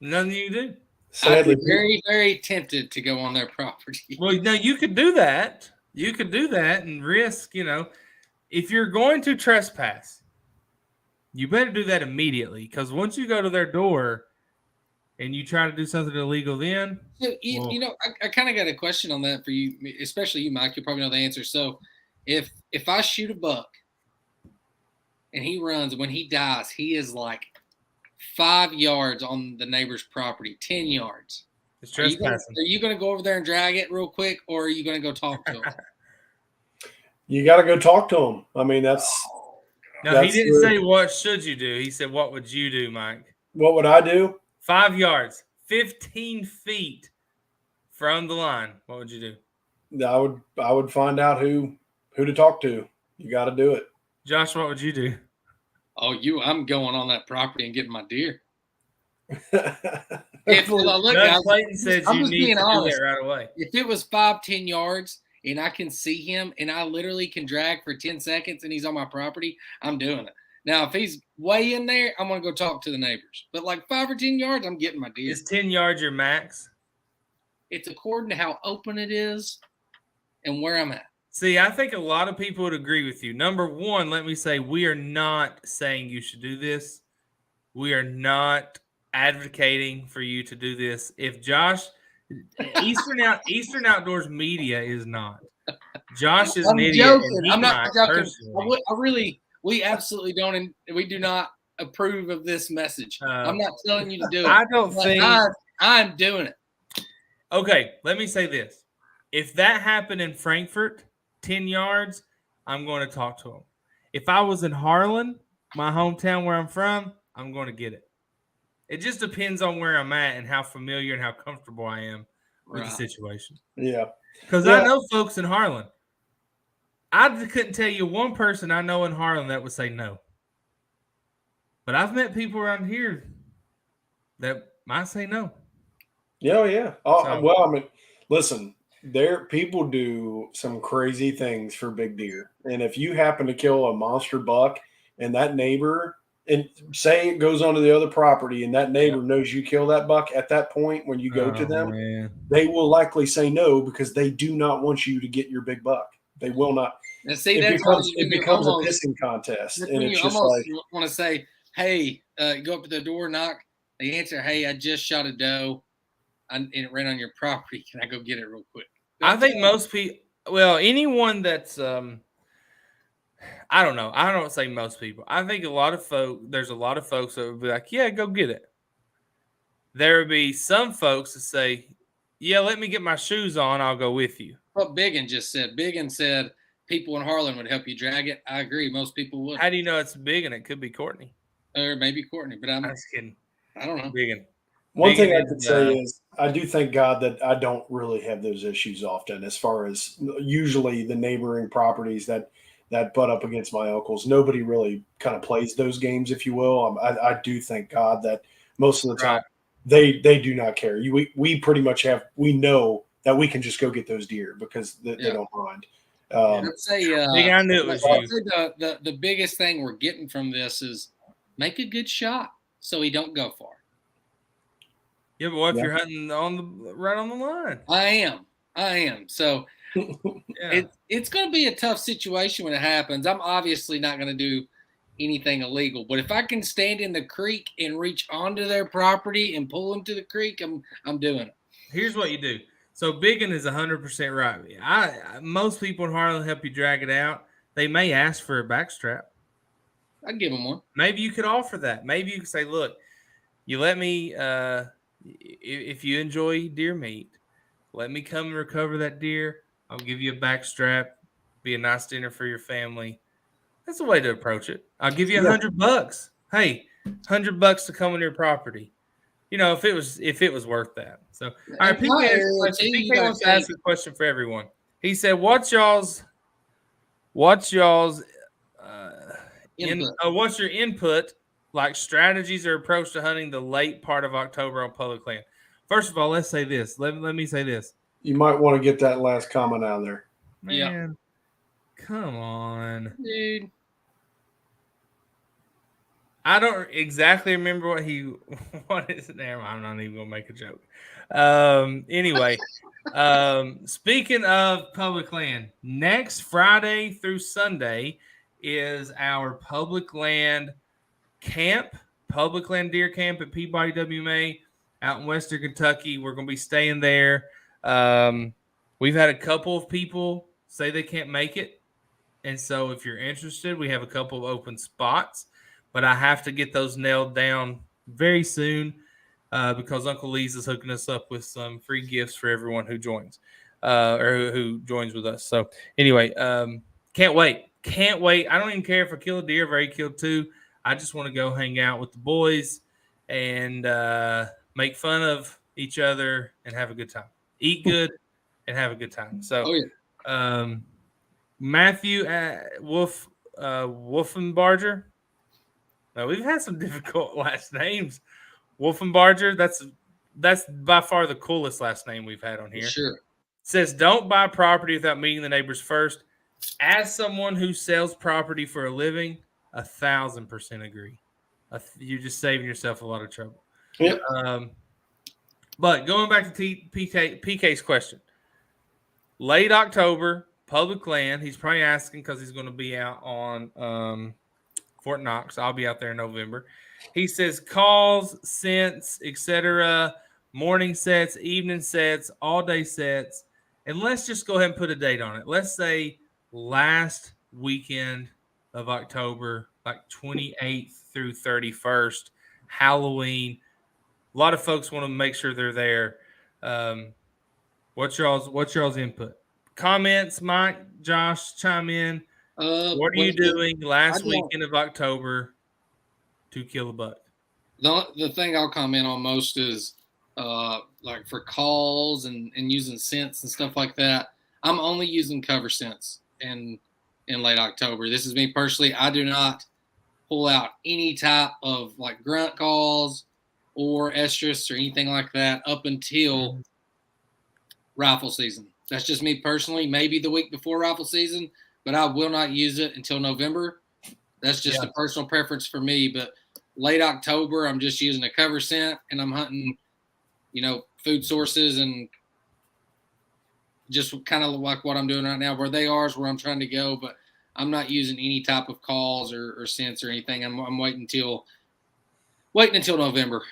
Nothing you can do. Sadly, I'd be very, very tempted to go on their property. Well, no, you could do that. You could do that and risk, you know, if you're going to trespass, you better do that immediately, because once you go to their door and you try to do something illegal, then you know, I kind of got a question on that for you, especially you, Mike. You probably know the answer. So, if I shoot a buck and he runs, when he dies, he is like 5 yards on the neighbor's property, 10 yards. It's trespassing. Are you going to go over there and drag it real quick, or are you going to go talk to him? You got to go talk to him. I mean, that's. No, he didn't say what should you do. He said, what would you do, Mike? What would I do? 5 yards, 15 feet from the line. What would you do? I would find out who to talk to. You got to do it. Josh, what would you do? Oh, I'm going on that property and getting my deer. Clayton said you need to do it right away. If it was 5-10 yards and I can see him and I literally can drag for 10 seconds and he's on my property, I'm doing it. Now, if he's way in there, I'm going to go talk to the neighbors. But like 5 or 10 yards, I'm getting my deer. Is 10 yards your max? It's according to how open it is and where I'm at. See, I think a lot of people would agree with you. Number one, let me say, we are not saying you should do this. We are not advocating for you to do this. If Josh, Eastern Outdoors Media is not. Josh is an idiot. Joking. I'm not joking. We absolutely don't, and we do not approve of this message. I'm not telling you to do it. I don't think I'm doing it. Okay, let me say this. If that happened in Frankfurt, 10 yards, I'm going to talk to him. If I was in Harlan, my hometown where I'm from, I'm going to get it. It just depends on where I'm at and how familiar and how comfortable I am with the situation. Yeah. Because I know folks in Harlan. I couldn't tell you one person I know in Harlan that would say no. But I've met people around here that might say no. Yeah. Oh, well, I mean, listen, people do some crazy things for big deer. And if you happen to kill a monster buck and that neighbor, and say it goes onto the other property and that neighbor knows you kill that buck, at that point when you go to them, they will likely say no, because they do not want you to get your big buck. They will not. And see, it becomes a pissing contest. And it's just like, want to say, hey, go up to the door, knock. They answer, "Hey, I just shot a doe, and it ran on your property. Can I go get it real quick?" I think most people, anyone that's, I don't know. I don't say most people. I think there's a lot of folks that would be like, yeah, go get it. There would be some folks that say, yeah, let me get my shoes on. I'll go with you. What Biggin just said. Biggin said people in Harlan would help you drag it. I agree. Most people would. How do you know it's Biggin? It could be Courtney. Or maybe Courtney, but I'm just kidding. I don't know. Biggin. One thing I could say is I do thank God that I don't really have those issues often, as far as usually the neighboring properties that butt up against my uncles. Nobody really kind of plays those games, if you will. I do thank God that most of the time they do not care. We pretty much we know that we can just go get those deer because they don't mind. I'd say, I knew it was you. The biggest thing we're getting from this is make a good shot so he don't go far. Yeah, but what if you're hunting right on the line? I am. So it's going to be a tough situation when it happens. I'm obviously not going to do anything illegal, but if I can stand in the creek and reach onto their property and pull them to the creek, I'm doing it. Here's what you do. So Biggin is 100% right. Most people in Harlan help you drag it out. They may ask for a backstrap. I'd give them one. Maybe you could offer that. Maybe you could say, look, you let me, if you enjoy deer meat, let me come and recover that deer. I'll give you a backstrap. Be a nice dinner for your family. That's the way to approach it. I'll give you $100. Hey, $100 to come on your property. You know, if it was worth that. So, all right, PK wants to ask a question for everyone. He said, "What's y'all's what's your input, like strategies or approach to hunting the late part of October on public land?" First of all, let's say this. Let me say this. You might want to get that last comment out there. Man, come on, dude. I don't exactly remember what is it there. I'm not even gonna make a joke. Anyway, speaking of public land, next Friday through Sunday is our public land camp, public land deer camp at Peabody WMA out in Western Kentucky. We're gonna be staying there. We've had a couple of people say they can't make it, and so if you're interested, we have a couple of open spots. But I have to get those nailed down very soon because Uncle Lee's is hooking us up with some free gifts for everyone who joins or who joins with us. So anyway, can't wait. Can't wait. I don't even care if I kill a deer, if I kill two. I just want to go hang out with the boys and make fun of each other and have a good time. Eat good and have a good time. So Matthew Wolfenbarger. Now, we've had some difficult last names. Wolfenbarger, that's by far the coolest last name we've had on here. Sure. Says, don't buy property without meeting the neighbors first. As someone who sells property for a living, 1,000% agree. You're just saving yourself a lot of trouble. Yep. But going back to PK's question, late October, public land. He's probably asking because he's going to be out on Fort Knox. I'll be out there in November. He says calls, scents, etc., morning sets, evening sets, all day sets. And let's just go ahead and put a date on it. Let's say last weekend of October, like 28th through 31st, Halloween. A lot of folks want to make sure they're there. What's y'all's input? Comments, Mike, Josh, chime in. What are you doing last weekend of October to kill a buck? The thing I'll comment on most is like for calls and using scents and stuff like that. I'm only using cover scents in late October. This is me personally. I do not pull out any type of like grunt calls or estrus or anything like that up until rifle season. That's just me personally. Maybe the week before rifle season, but I will not use it until November. That's just a personal preference for me. But late October, I'm just using a cover scent and I'm hunting, food sources and just kind of like what I'm doing right now. Where they are is where I'm trying to go, but I'm not using any type of calls or scents or anything. I'm waiting until November.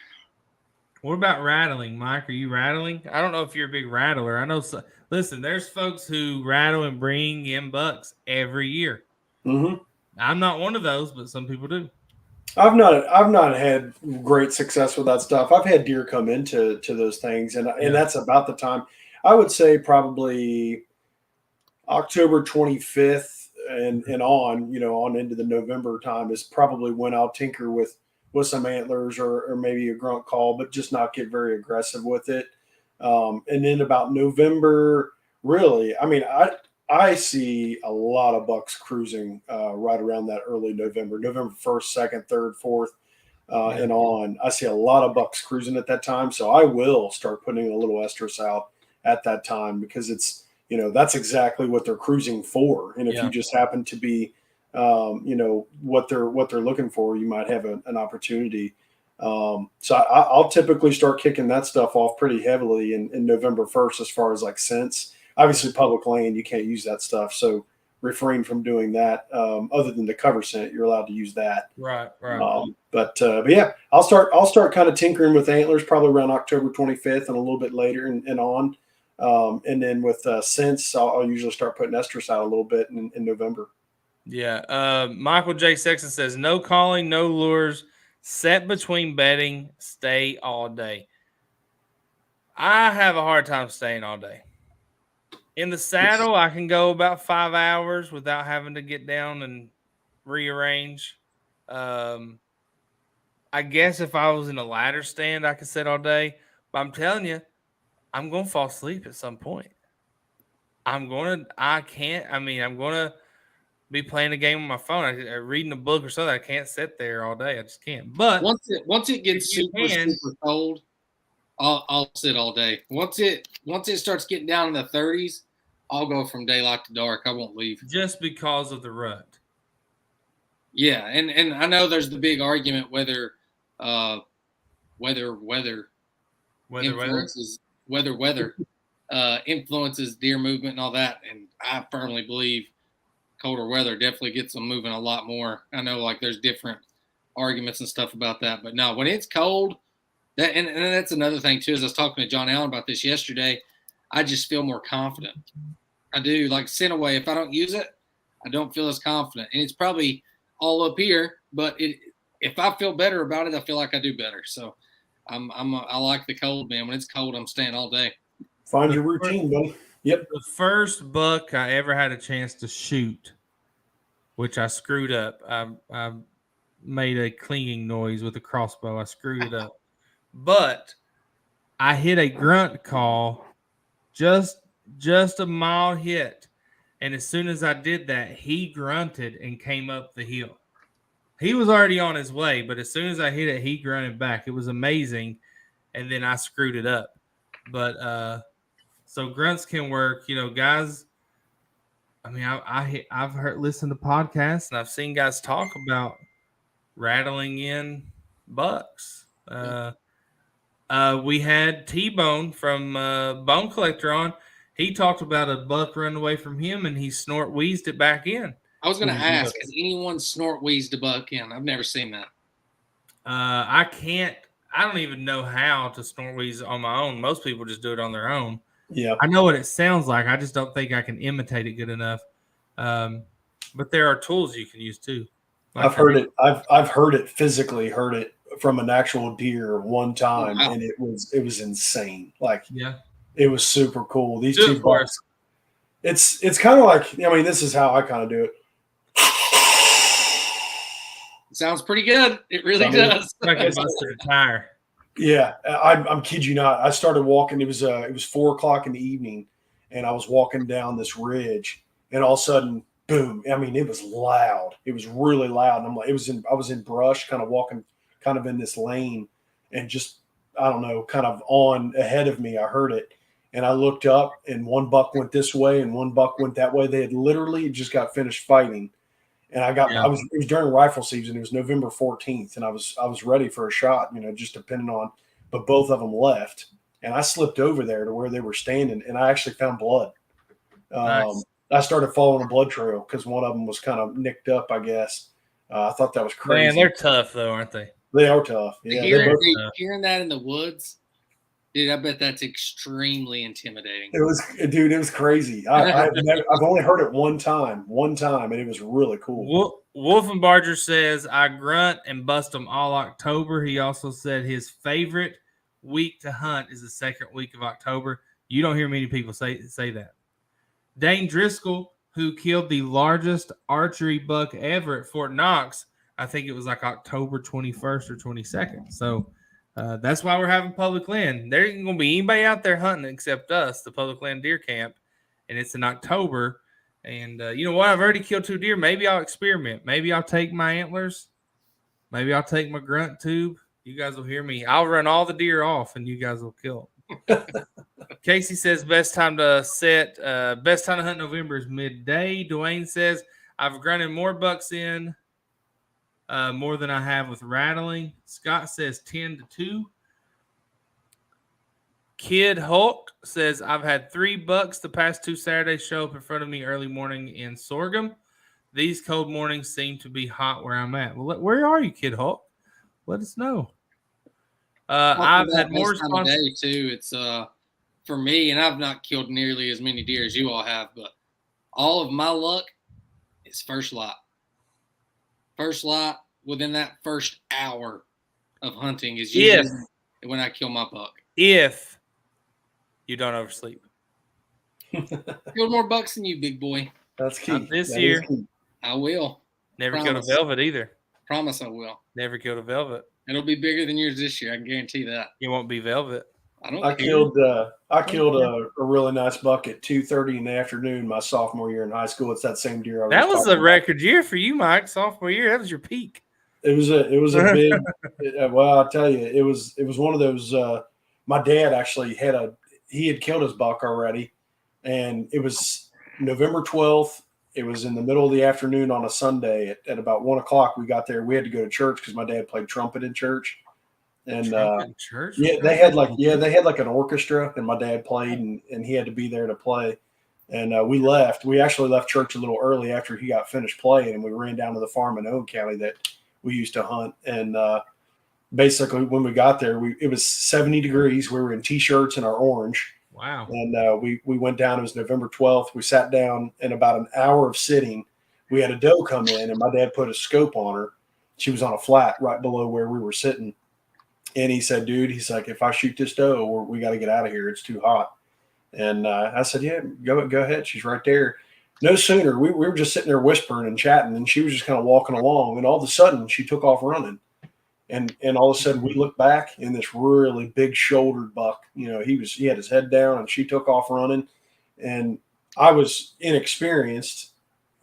What about rattling, Mike? Are you rattling? I don't know if you're a big rattler. I know. Listen, there's folks who rattle and bring in bucks every year. Mm-hmm. I'm not one of those, but some people do. I've not had great success with that stuff. I've had deer come into those things, and that's about the time. I would say probably October 25th and on, on into the November time is probably when I'll tinker with some antlers or maybe a grunt call, but just not get very aggressive with it. And then about November, really, I mean, I see a lot of bucks cruising right around that early November 1st, 2nd, 3rd, 4th, and on. I see a lot of bucks cruising at that time. So I will start putting a little estrus out at that time because it's, that's exactly what they're cruising for. And if you just happen to be, what they're looking for, you might have an opportunity. So I'll typically start kicking that stuff off pretty heavily in November 1st, as far as like scents. Obviously, public land, you can't use that stuff. So refrain from doing that. Other than the cover scent, you're allowed to use that. Right. But yeah, I'll start kind of tinkering with antlers probably around October 25th and a little bit later and on. And then with scents, I'll usually start putting estrus out a little bit in November. Yeah. Michael J. Sexton says, no calling, no lures, set between bedding, stay all day. I have a hard time staying all day. In the saddle, I can go about 5 hours without having to get down and rearrange. I guess if I was in a ladder stand, I could sit all day. But I'm telling you, I'm going to fall asleep at some point. I'm going to be playing a game on my phone, reading a book or something. I can't sit there all day. I just can't. But once it gets super cold, I'll sit all day. Once it starts getting down in the 30s, I'll go from daylight to dark. I won't leave. Just because of the rut. Yeah, and I know there's the big argument whether influences deer movement and all that. And I firmly believe colder weather definitely gets them moving a lot more. I know like there's different arguments and stuff about that, but no, when it's cold, and that's another thing too. As I was talking to John Allen about this yesterday, I just feel more confident. I do. Like scent away, if I don't use it, I don't feel as confident. And it's probably all up here, but if I feel better about it, I feel like I do better. So I like the cold, man. When it's cold, I'm staying all day. Find your routine, buddy. Yep. The first buck I ever had a chance to shoot, which I screwed up. I made a clinging noise with a crossbow. I screwed it up. But I hit a grunt call, just a mild hit. And as soon as I did that, he grunted and came up the hill. He was already on his way, but as soon as I hit it, he grunted back. It was amazing. And then I screwed it up. But so grunts can work, guys. I mean, I've listened to podcasts and I've seen guys talk about rattling in bucks. We had T-Bone from Bone Collector on. He talked about a buck running away from him, and he snort wheezed it back in. I was going to ask, has anyone snort wheezed a buck in? I've never seen that. I don't even know how to snort wheeze on my own. Most people just do it on their own. Yeah, I know what it sounds like. I just don't think I can imitate it good enough. But there are tools you can use too. I've heard it. I've physically heard it from an actual deer one time, and it was insane. Like, it was super cool. These two bucks. It's kind of like, this is how I kind of do it. Sounds pretty good. It really does. Like a busted a tire. Yeah, I'm kid you not. I started walking. It was 4:00 in the evening, and I was walking down this ridge, and all of a sudden, boom! It was loud. It was really loud. And I'm like, I was in brush, kind of walking, kind of in this lane, and just I don't know, kind of on ahead of me. I heard it, and I looked up, and one buck went this way, and one buck went that way. They had literally just got finished fighting. And it was during rifle season. It was November 14th, and I was ready for a shot, just depending on, but both of them left, and I slipped over there to where they were standing, and I actually found blood. Nice. I started following a blood trail because one of them was kind of nicked up, I guess. I thought that was crazy. Man, they're tough though, aren't they? They are tough. Yeah, hearing that in the woods, dude, I bet that's extremely intimidating. It was crazy. I've only heard it one time, and it was really cool. Wolfenbarger says, I grunt and bust them all October. He also said his favorite week to hunt is the second week of October. You don't hear many people say that. Dane Driscoll, who killed the largest archery buck ever at Fort Knox, I think it was like October 21st or 22nd. So that's why we're having public land. There ain't going to be anybody out there hunting except us, the public land deer camp, and it's in October. And you know what? I've already killed 2 deer. Maybe I'll experiment. Maybe I'll take my antlers. Maybe I'll take my grunt tube. You guys will hear me. I'll run all the deer off, and you guys will kill them. Casey says best time to hunt November is midday. Dwayne says I've grunted more bucks in more than I have with rattling. Scott says 10-2. Kid Hulk says I've had 3 bucks the past 2 Saturdays show up in front of me early morning in Sorghum. These cold mornings seem to be hot where I'm at. Well, where are you, Kid Hulk? Let us know. I've had more responses too. It's for me, and I've not killed nearly as many deer as you all have, but all of my luck is first lot. First lot within that first hour of hunting is usually when I kill my buck. If you don't oversleep. Killed more bucks than you, big boy. That's key. Not this year. I will. Never killed a velvet either. Promise I will. Never killed a velvet. It'll be bigger than yours this year. I can guarantee that. It won't be velvet. I killed a really nice buck at 2:30 in the afternoon my sophomore year in high school. It's that same deer. That was a record year for you, Mike. Sophomore year. That was your peak. It was a big. Well, I'll tell you, it was one of those. My dad actually had killed his buck already, and it was November 12th. It was in the middle of the afternoon on a Sunday at about 1 o'clock. We got there. We had to go to church because my dad played trumpet in church. And church? they had like an orchestra, and my dad played, and he had to be there to play. And we left. We actually left church a little early after he got finished playing, and we ran down to the farm in Owen County that we used to hunt. And basically, when we got there, it was 70 degrees. We were in t-shirts and our orange. Wow. And we went down. It was November 12th. We sat down, and about an hour of sitting, we had a doe come in, and my dad put a scope on her. She was on a flat right below where we were sitting. And he said, dude, he's like, if I shoot this doe, we got to get out of here. It's too hot. And I said, yeah, go ahead. She's right there. No sooner. We were just sitting there whispering and chatting, and she was just kind of walking along. And all of a sudden, she took off running. And all of a sudden, we looked back, and this really big shouldered buck, he had his head down, and she took off running. And I was inexperienced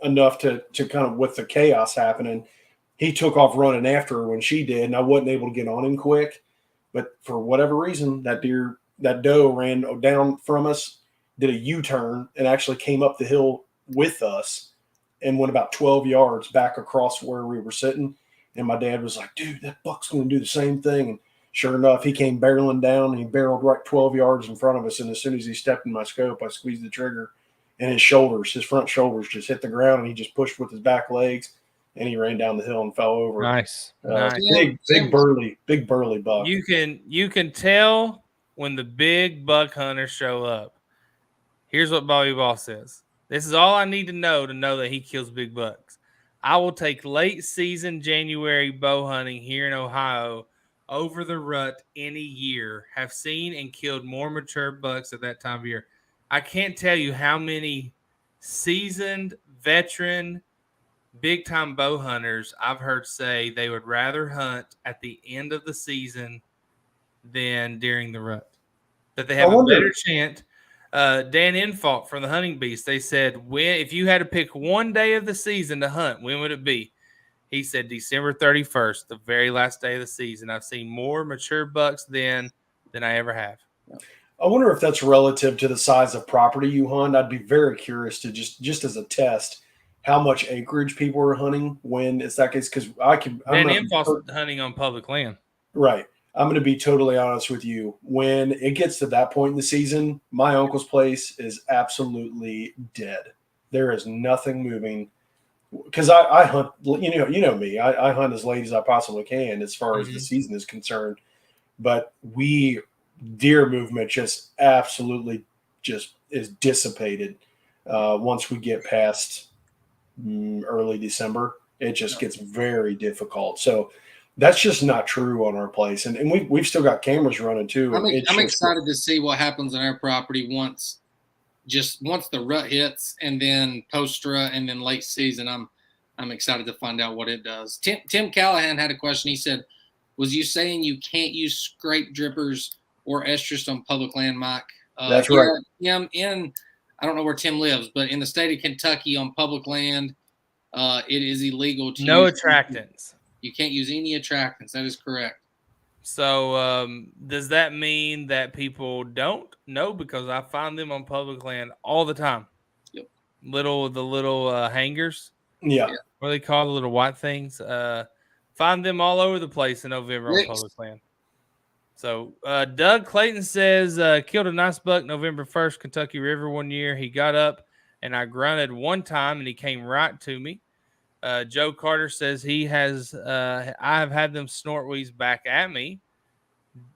enough to kind of, with the chaos happening, he took off running after her when she did, and I wasn't able to get on him quick. But for whatever reason, that doe ran down from us, did a U-turn, and actually came up the hill with us and went about 12 yards back across where we were sitting. And my dad was like, dude, that buck's going to do the same thing. And sure enough, he came barreling down, and he barreled right 12 yards in front of us. And as soon as he stepped in my scope, I squeezed the trigger, and his front shoulders just hit the ground, and he just pushed with his back legs. And he ran down the hill and fell over. Nice. Big burly buck. You can tell when the big buck hunters show up. Here's what Bobby Ball says. This is all I need to know that he kills big bucks. I will take late season January bow hunting here in Ohio over the rut any year. Have seen and killed more mature bucks at that time of year. I can't tell you how many seasoned veteran big-time bow hunters I've heard say they would rather hunt at the end of the season than during the rut. That they have a better chance. Dan Infault from the Hunting Beast, they said, if you had to pick one day of the season to hunt, when would it be? He said December 31st, the very last day of the season. I've seen more mature bucks then than I ever have. I wonder if that's relative to the size of property you hunt. I'd be very curious to just as a test how much acreage people are hunting when it's that case, because Dan Infault's hunting on public land. Right. I'm going to be totally honest with you. When it gets to that point in the season, my uncle's place is absolutely dead. There is nothing moving. because I hunt, you know me, I hunt as late as I possibly can as far as the season is concerned. But deer movement just absolutely just is dissipated once we get past early December. It just gets very difficult. So that's just not true on our place. And we've still got cameras running too. I'm excited to see what happens on our property once the rut hits, and then post-rut, and then late season. I'm excited to find out what it does. Tim Callahan had a question. He said, "Was you saying you can't use scrape drippers or estrus on public land, Mike?" That's right. I don't know where Tim lives, but in the state of Kentucky on public land, it is illegal to use attractants. You can't use any attractants. That is correct. So does that mean that people don't? No, because I find them on public land all the time. Yep. The little hangers. Yeah. What are they called? The little white things. Find them all over the place in November on public land. So Doug Clayton says, killed a nice buck November 1st, Kentucky River one year. He got up and I grunted one time and he came right to me. Joe Carter says he has, I have had them snort wheeze back at me.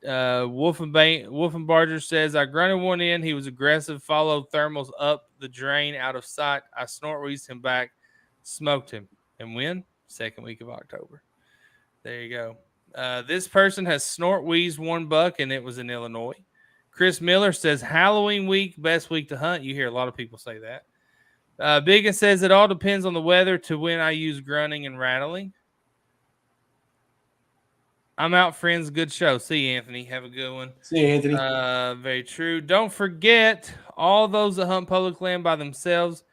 Wolfenbarger says, I grunted one in. He was aggressive, followed thermals up the drain out of sight. I snort wheezed him back, smoked him. And when? Second week of October. There you go. This person has snort wheezed one buck, and it was in Illinois. Chris Miller says, Halloween week, best week to hunt. You hear a lot of people say that. Biggin says, it all depends on the weather to when I use grunting and rattling. I'm out, friends. Good show. See you, Anthony. Have a good one. See you, Anthony. Very true. Don't forget, all those that hunt public land by themselves,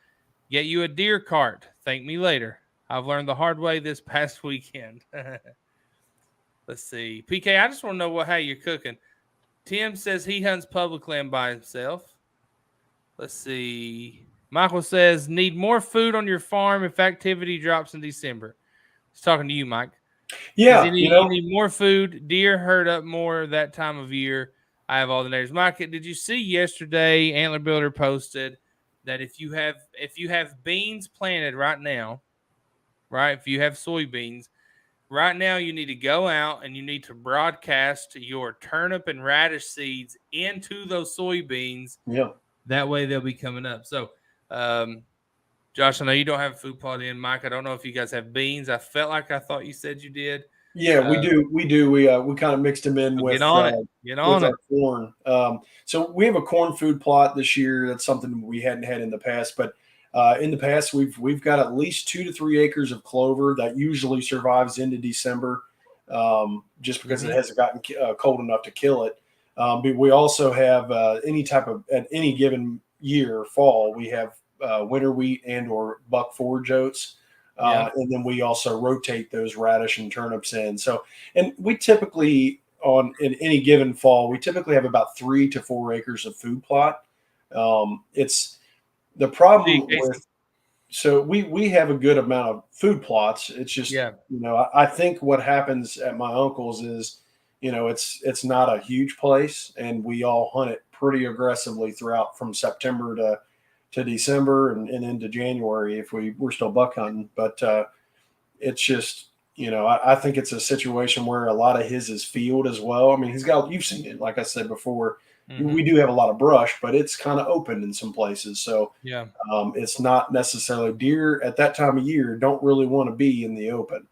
get you a deer cart. Thank me later. I've learned the hard way this past weekend. Let's see. PK, I just want to know how you're cooking. Tim says he hunts public land by himself. Let's see. Michael says, need more food on your farm if activity drops in December. He's talking to you, Mike. Yeah. You need more food. Deer herd up more that time of year. I have all the neighbors. Mike, did you see yesterday Antler Builder posted that if you have beans planted right now, right? If you have soybeans, right now you need to go out and you need to broadcast your turnip and radish seeds into those soybeans. Yeah. That way they'll be coming up. So, Josh, I know you don't have a food plot in. Mike, I don't know if you guys have beans. I thought you said you did. Yeah, we do. We do. We kind of mixed them in with our corn. So we have a corn food plot this year. That's something we hadn't had in the past, but in the past we've got at least 2 to 3 acres of clover that usually survives into December, just because it hasn't gotten cold enough to kill it. But we also have at any given year, fall, we have winter wheat and or buck forage oats. And then we also rotate those radish and turnips in. So, and we typically in any given fall, we typically have about 3 to 4 acres of food plot. It's the problem so we have a good amount of food plots. It's just, I think what happens at my uncle's is, it's not a huge place and we all hunt it pretty aggressively throughout from September to December and into January if we're still buck hunting. But it's just, I think it's a situation where a lot of his is field as well. I mean, you've seen it, like I said before, we do have a lot of brush, but it's kind of open in some places. So it's not necessarily deer at that time of year don't really want to be in the open.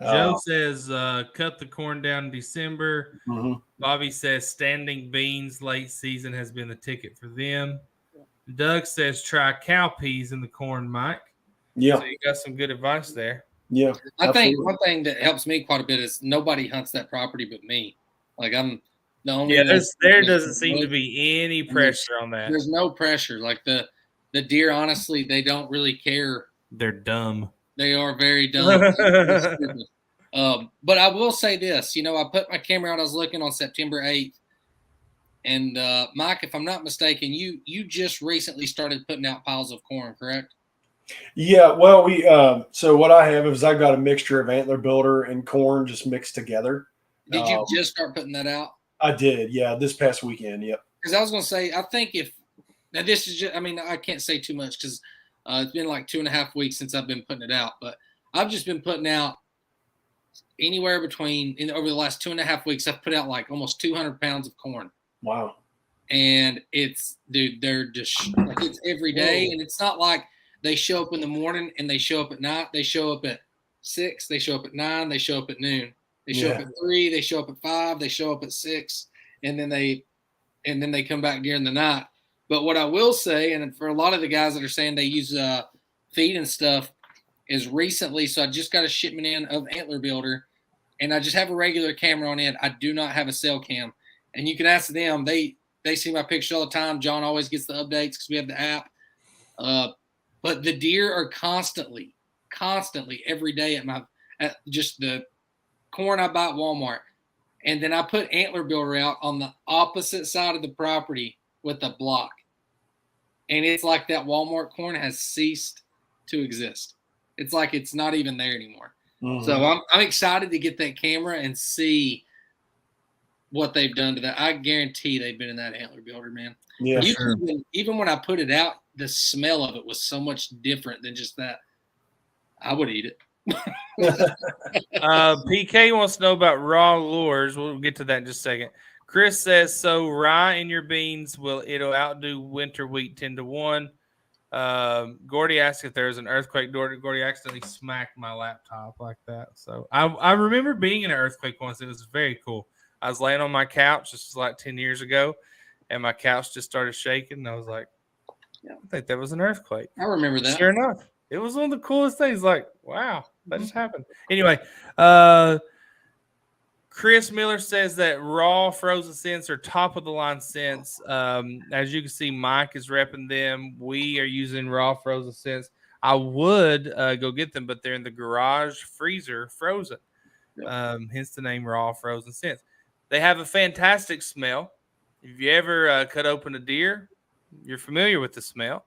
Joe says, cut the corn down in December. Mm-hmm. Bobby says standing beans late season has been the ticket for them. Doug says try cowpeas in the corn, Mike. Yeah. So you got some good advice there. Yeah. I think one thing that helps me quite a bit is nobody hunts that property but me. Like I'm the only there doesn't seem to be any pressure on that. There's no pressure. Like the deer, honestly, they don't really care. They're dumb. They are very dumb. But I will say this, I put my camera out, I was looking on September 8th. And Mike, if I'm not mistaken, you just recently started putting out piles of corn, correct? Yeah, well, we so what I have is I've got a mixture of Antler Builder and corn just mixed together. Did you just start putting that out? I did, yeah, this past weekend, yep. Because I was going to say, I think this is just, I can't say too much because It's been like 2.5 weeks since I've been putting it out, but I've just been putting out anywhere between over the last 2.5 weeks. I've put out like almost 200 pounds of corn. Wow. And it's, dude, they're just like, it's every day. Whoa. And it's not like they show up in the morning and they show up at night. They show up at 6, they show up at 9, they show up at noon, they show up at 3, they show up at 5, they show up at 6, and then they come back during the night. But what I will say, and for a lot of the guys that are saying they use feed and stuff, is recently, so I just got a shipment in of Antler Builder, and I just have a regular camera on it. I do not have a cell cam. And you can ask them, they see my pictures all the time. John always gets the updates because we have the app. But the deer are constantly every day at just the corn I buy at Walmart. And then I put Antler Builder out on the opposite side of the property with a block. And it's like that Walmart corn has ceased to exist. It's like it's not even there anymore. Mm-hmm. So I'm excited to get that camera and see what they've done to that. I guarantee they've been in that Antler Builder, man. Yeah, sure. Even when I put it out, the smell of it was so much different than just that. I would eat it. PK wants to know about raw lures. We'll get to that in just a second. Chris says, so rye in your beans, it'll outdo winter wheat 10-1. Gordy asked if there's an earthquake. Gordy accidentally smacked my laptop like that. So I remember being in an earthquake once. It was very cool. I was laying on my couch. This was like 10 years ago, and my couch just started shaking. And I was like, I think that was an earthquake. I remember that. Sure enough. It was one of the coolest things. Like, wow, that just happened. Anyway, Chris Miller says that raw frozen scents are top of the line scents. As you can see, Mike is repping them. We are using raw frozen scents. I would go get them, but they're in the garage freezer frozen. Hence the name raw frozen scents. They have a fantastic smell. If you ever cut open a deer, you're familiar with the smell.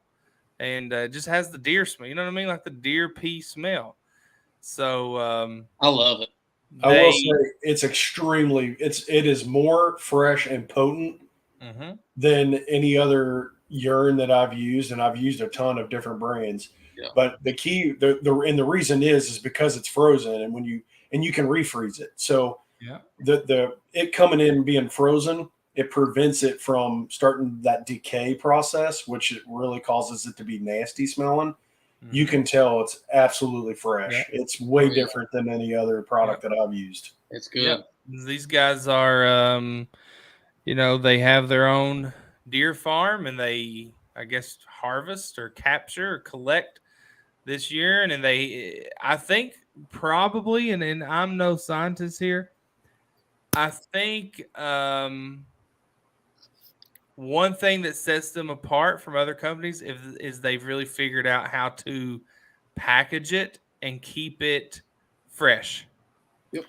And it just has the deer smell. You know what I mean? Like the deer pee smell. So I love it. I will say it is more fresh and potent than any other urine that I've used, and I've used a ton of different brands. Yeah. But the key, the reason is because it's frozen, and you can refreeze it. So it coming in and being frozen, it prevents it from starting that decay process, which it really causes it to be nasty smelling. Mm-hmm. You can tell it's absolutely fresh. Yeah. It's way different than any other product that I've used. It's good. Yeah. These guys are, they have their own deer farm, and they, I guess, harvest or capture or collect this year. And I think probably, and I'm no scientist here, I think one thing that sets them apart from other companies is they've really figured out how to package it and keep it fresh. Yep.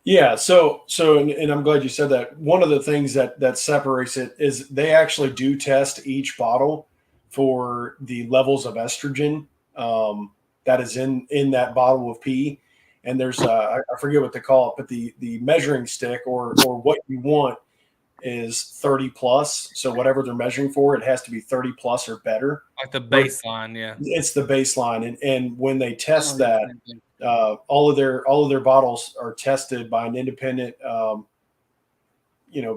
Yeah. So, and I'm glad you said that. One of the things that separates it is they actually do test each bottle for the levels of estrogen that is in that bottle of pee. And there's I forget what they call it, but the measuring stick or what you want is 30 plus. So whatever they're measuring for, it has to be 30 plus or better. Like the baseline, yeah. It's the baseline. And when they test that, all of their bottles are tested by an independent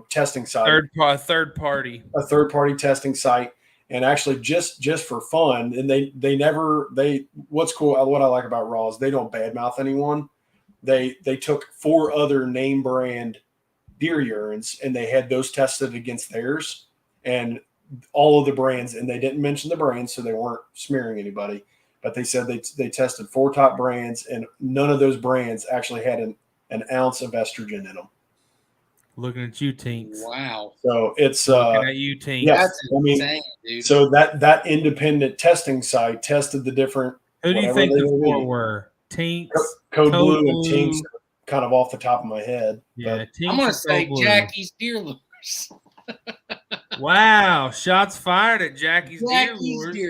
testing site. A third party testing site. And actually just for fun, and what's cool, what I like about Raw is they don't badmouth anyone. They took 4 other name brand deer urines and they had those tested against theirs, and all of the brands, and they didn't mention the brands, so they weren't smearing anybody, but they said they tested 4 top brands, and none of those brands actually had an ounce of estrogen in them. Looking at you, Tinks. Wow. So it's looking at you, Tinks. Yeah, that's insane, dude. So that independent testing site tested the different. Who do you think the 4 were? Tinks, Code Blue, and Tinks. Kind of off the top of my head. Yeah, I'm gonna say Jackie's Deer Lures. Wow, shots fired at Jackie's Deer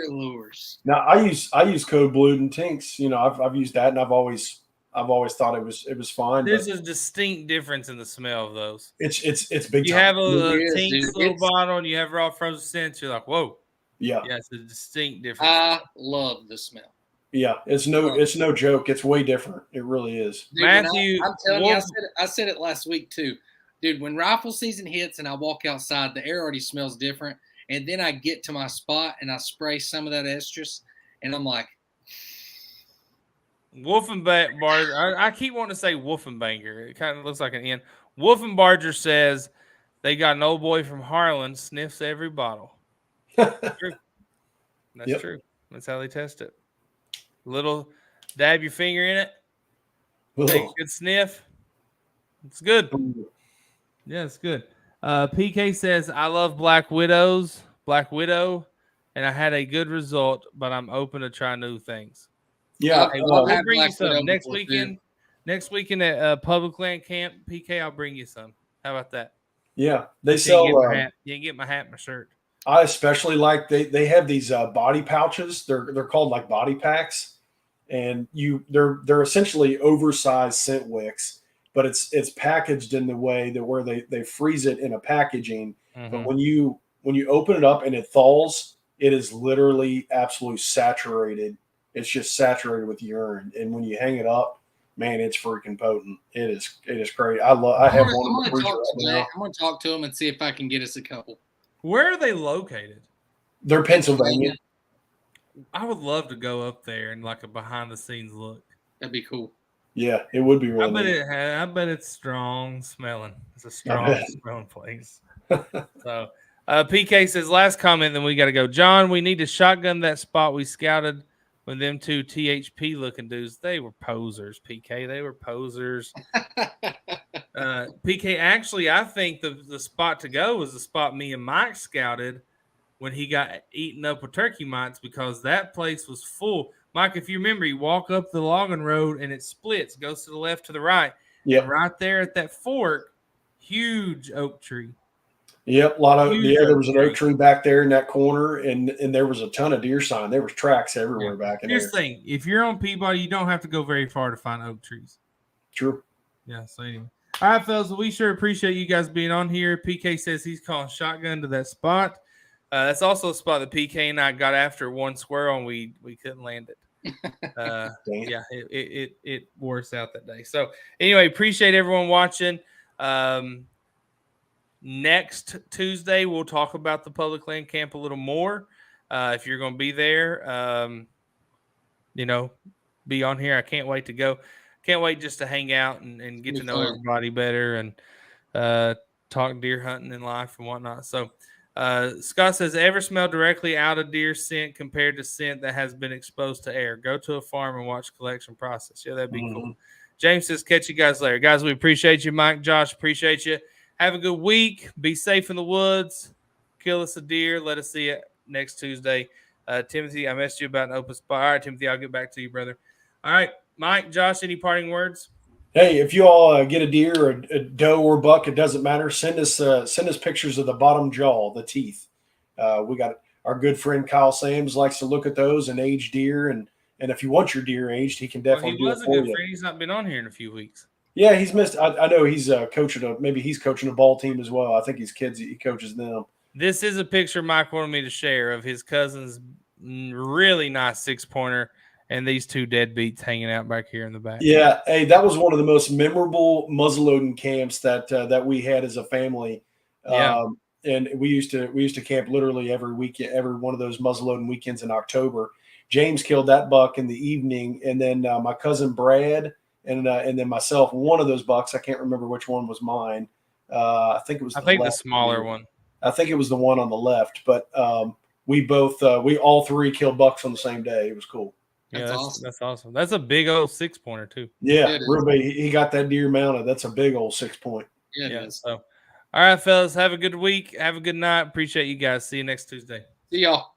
Lures. Now I use Code Blue and Tinks. I've used that, and I've always thought it was fine. There's a distinct difference in the smell of those. It's big. You have a Tinks little bottle, and you have raw frozen scents. You're like, whoa. Yeah. Yeah, it's a distinct difference. I love the smell. Yeah, it's no joke. It's way different. It really is. Dude, Matthew, I'm telling you, I said it last week too. Dude, when rifle season hits and I walk outside, the air already smells different. And then I get to my spot and I spray some of that estrus, and I'm like, Wolfenbarger. I keep wanting to say Wolfenbanger. It kind of looks like an N. Wolfenbarger says they got an old boy from Harlan sniffs every bottle. That's true. That's true. That's how they test it. Little dab your finger in it. Take a good sniff. It's good. Yeah, it's good. PK says, I love Black Widow, and I had a good result, but I'm open to try new things. Yeah. Hey, we'll bring you some next weekend. Next weekend at Public Land Camp, PK, I'll bring you some. How about that? Yeah. They sell. You can get my hat and my shirt. I especially like they have these body pouches. They're called like body packs, and they're essentially oversized scent wicks, but it's packaged in the way that where they freeze it in a packaging. Mm-hmm. But when you open it up and it thaws, it is literally absolutely saturated. It's just saturated with urine, and when you hang it up, man, it's freaking potent. It is great. I have one. I'm gonna talk to him and see if I can get us a couple. Where are they located? They're Pennsylvania. I would love to go up there and like a behind the scenes look. That'd be cool. Yeah, it would be really. I bet it's strong smelling. It's a strong smelling place. So, PK says last comment, then we got to go. John, we need to shotgun that spot we scouted with them two THP looking dudes. They were posers. PK, they were posers. PK, actually, I think the spot to go was the spot me and Mike scouted when he got eaten up with turkey mites because that place was full. Mike, if you remember, you walk up the logging road and it splits, goes to the left, to the right. Yeah. Right there at that fork, huge oak tree. Yep, there was an oak tree back there in that corner, and there was a ton of deer sign. There was tracks everywhere back in there. Here's the thing: if you're on Peabody, you don't have to go very far to find oak trees. True. Yeah. So anyway, all right, fellas, we sure appreciate you guys being on here. PK says he's calling shotgun to that spot. That's also a spot that PK and I got after one squirrel, and we couldn't land it. Yeah, it wore us out that day. So anyway, appreciate everyone watching. Next Tuesday, we'll talk about the Public Land Camp a little more. If you're going to be there, be on here. I can't wait to go. Can't wait just to hang out and get to know everybody better and talk deer hunting and life and whatnot. So Scott says, ever smell directly out of deer scent compared to scent that has been exposed to air? Go to a farm and watch collection process. Yeah, that'd be cool. James says, catch you guys later. Guys, we appreciate you. Mike, Josh, appreciate you. Have a good week. Be safe in the woods. Kill us a deer. Let us see it next Tuesday. Timothy, I messaged you about an open spot. All right, Timothy, I'll get back to you, brother. All right, Mike, Josh, any parting words? Hey, if you all get a deer or a doe or buck, it doesn't matter. Send us pictures of the bottom jaw, the teeth. We got our good friend Kyle Sams likes to look at those and age deer, and if you want your deer aged, he can definitely do it for you. He was a good friend. He's not been on here in a few weeks. Yeah, he's missed. I know he's coaching he's coaching a ball team as well. I think his kids, he coaches them. This is a picture Mike wanted me to share of his cousin's really nice 6-pointer and these two deadbeats hanging out back here in the back. Yeah, hey, that was one of the most memorable muzzleloading camps that we had as a family. Yeah. And we used to camp literally every weekend, every one of those muzzleloading weekends in October. James killed that buck in the evening, and then my cousin Brad. And then myself, one of those bucks, I can't remember which one was mine. I think it was the smaller one. I think it was the one on the left. But we all three killed bucks on the same day. It was cool. Yeah, that's awesome. That's a big old 6-pointer too. Yeah, really, he got that deer mounted. That's a big old 6-point. Yeah. So, all right, fellas, have a good week. Have a good night. Appreciate you guys. See you next Tuesday. See y'all.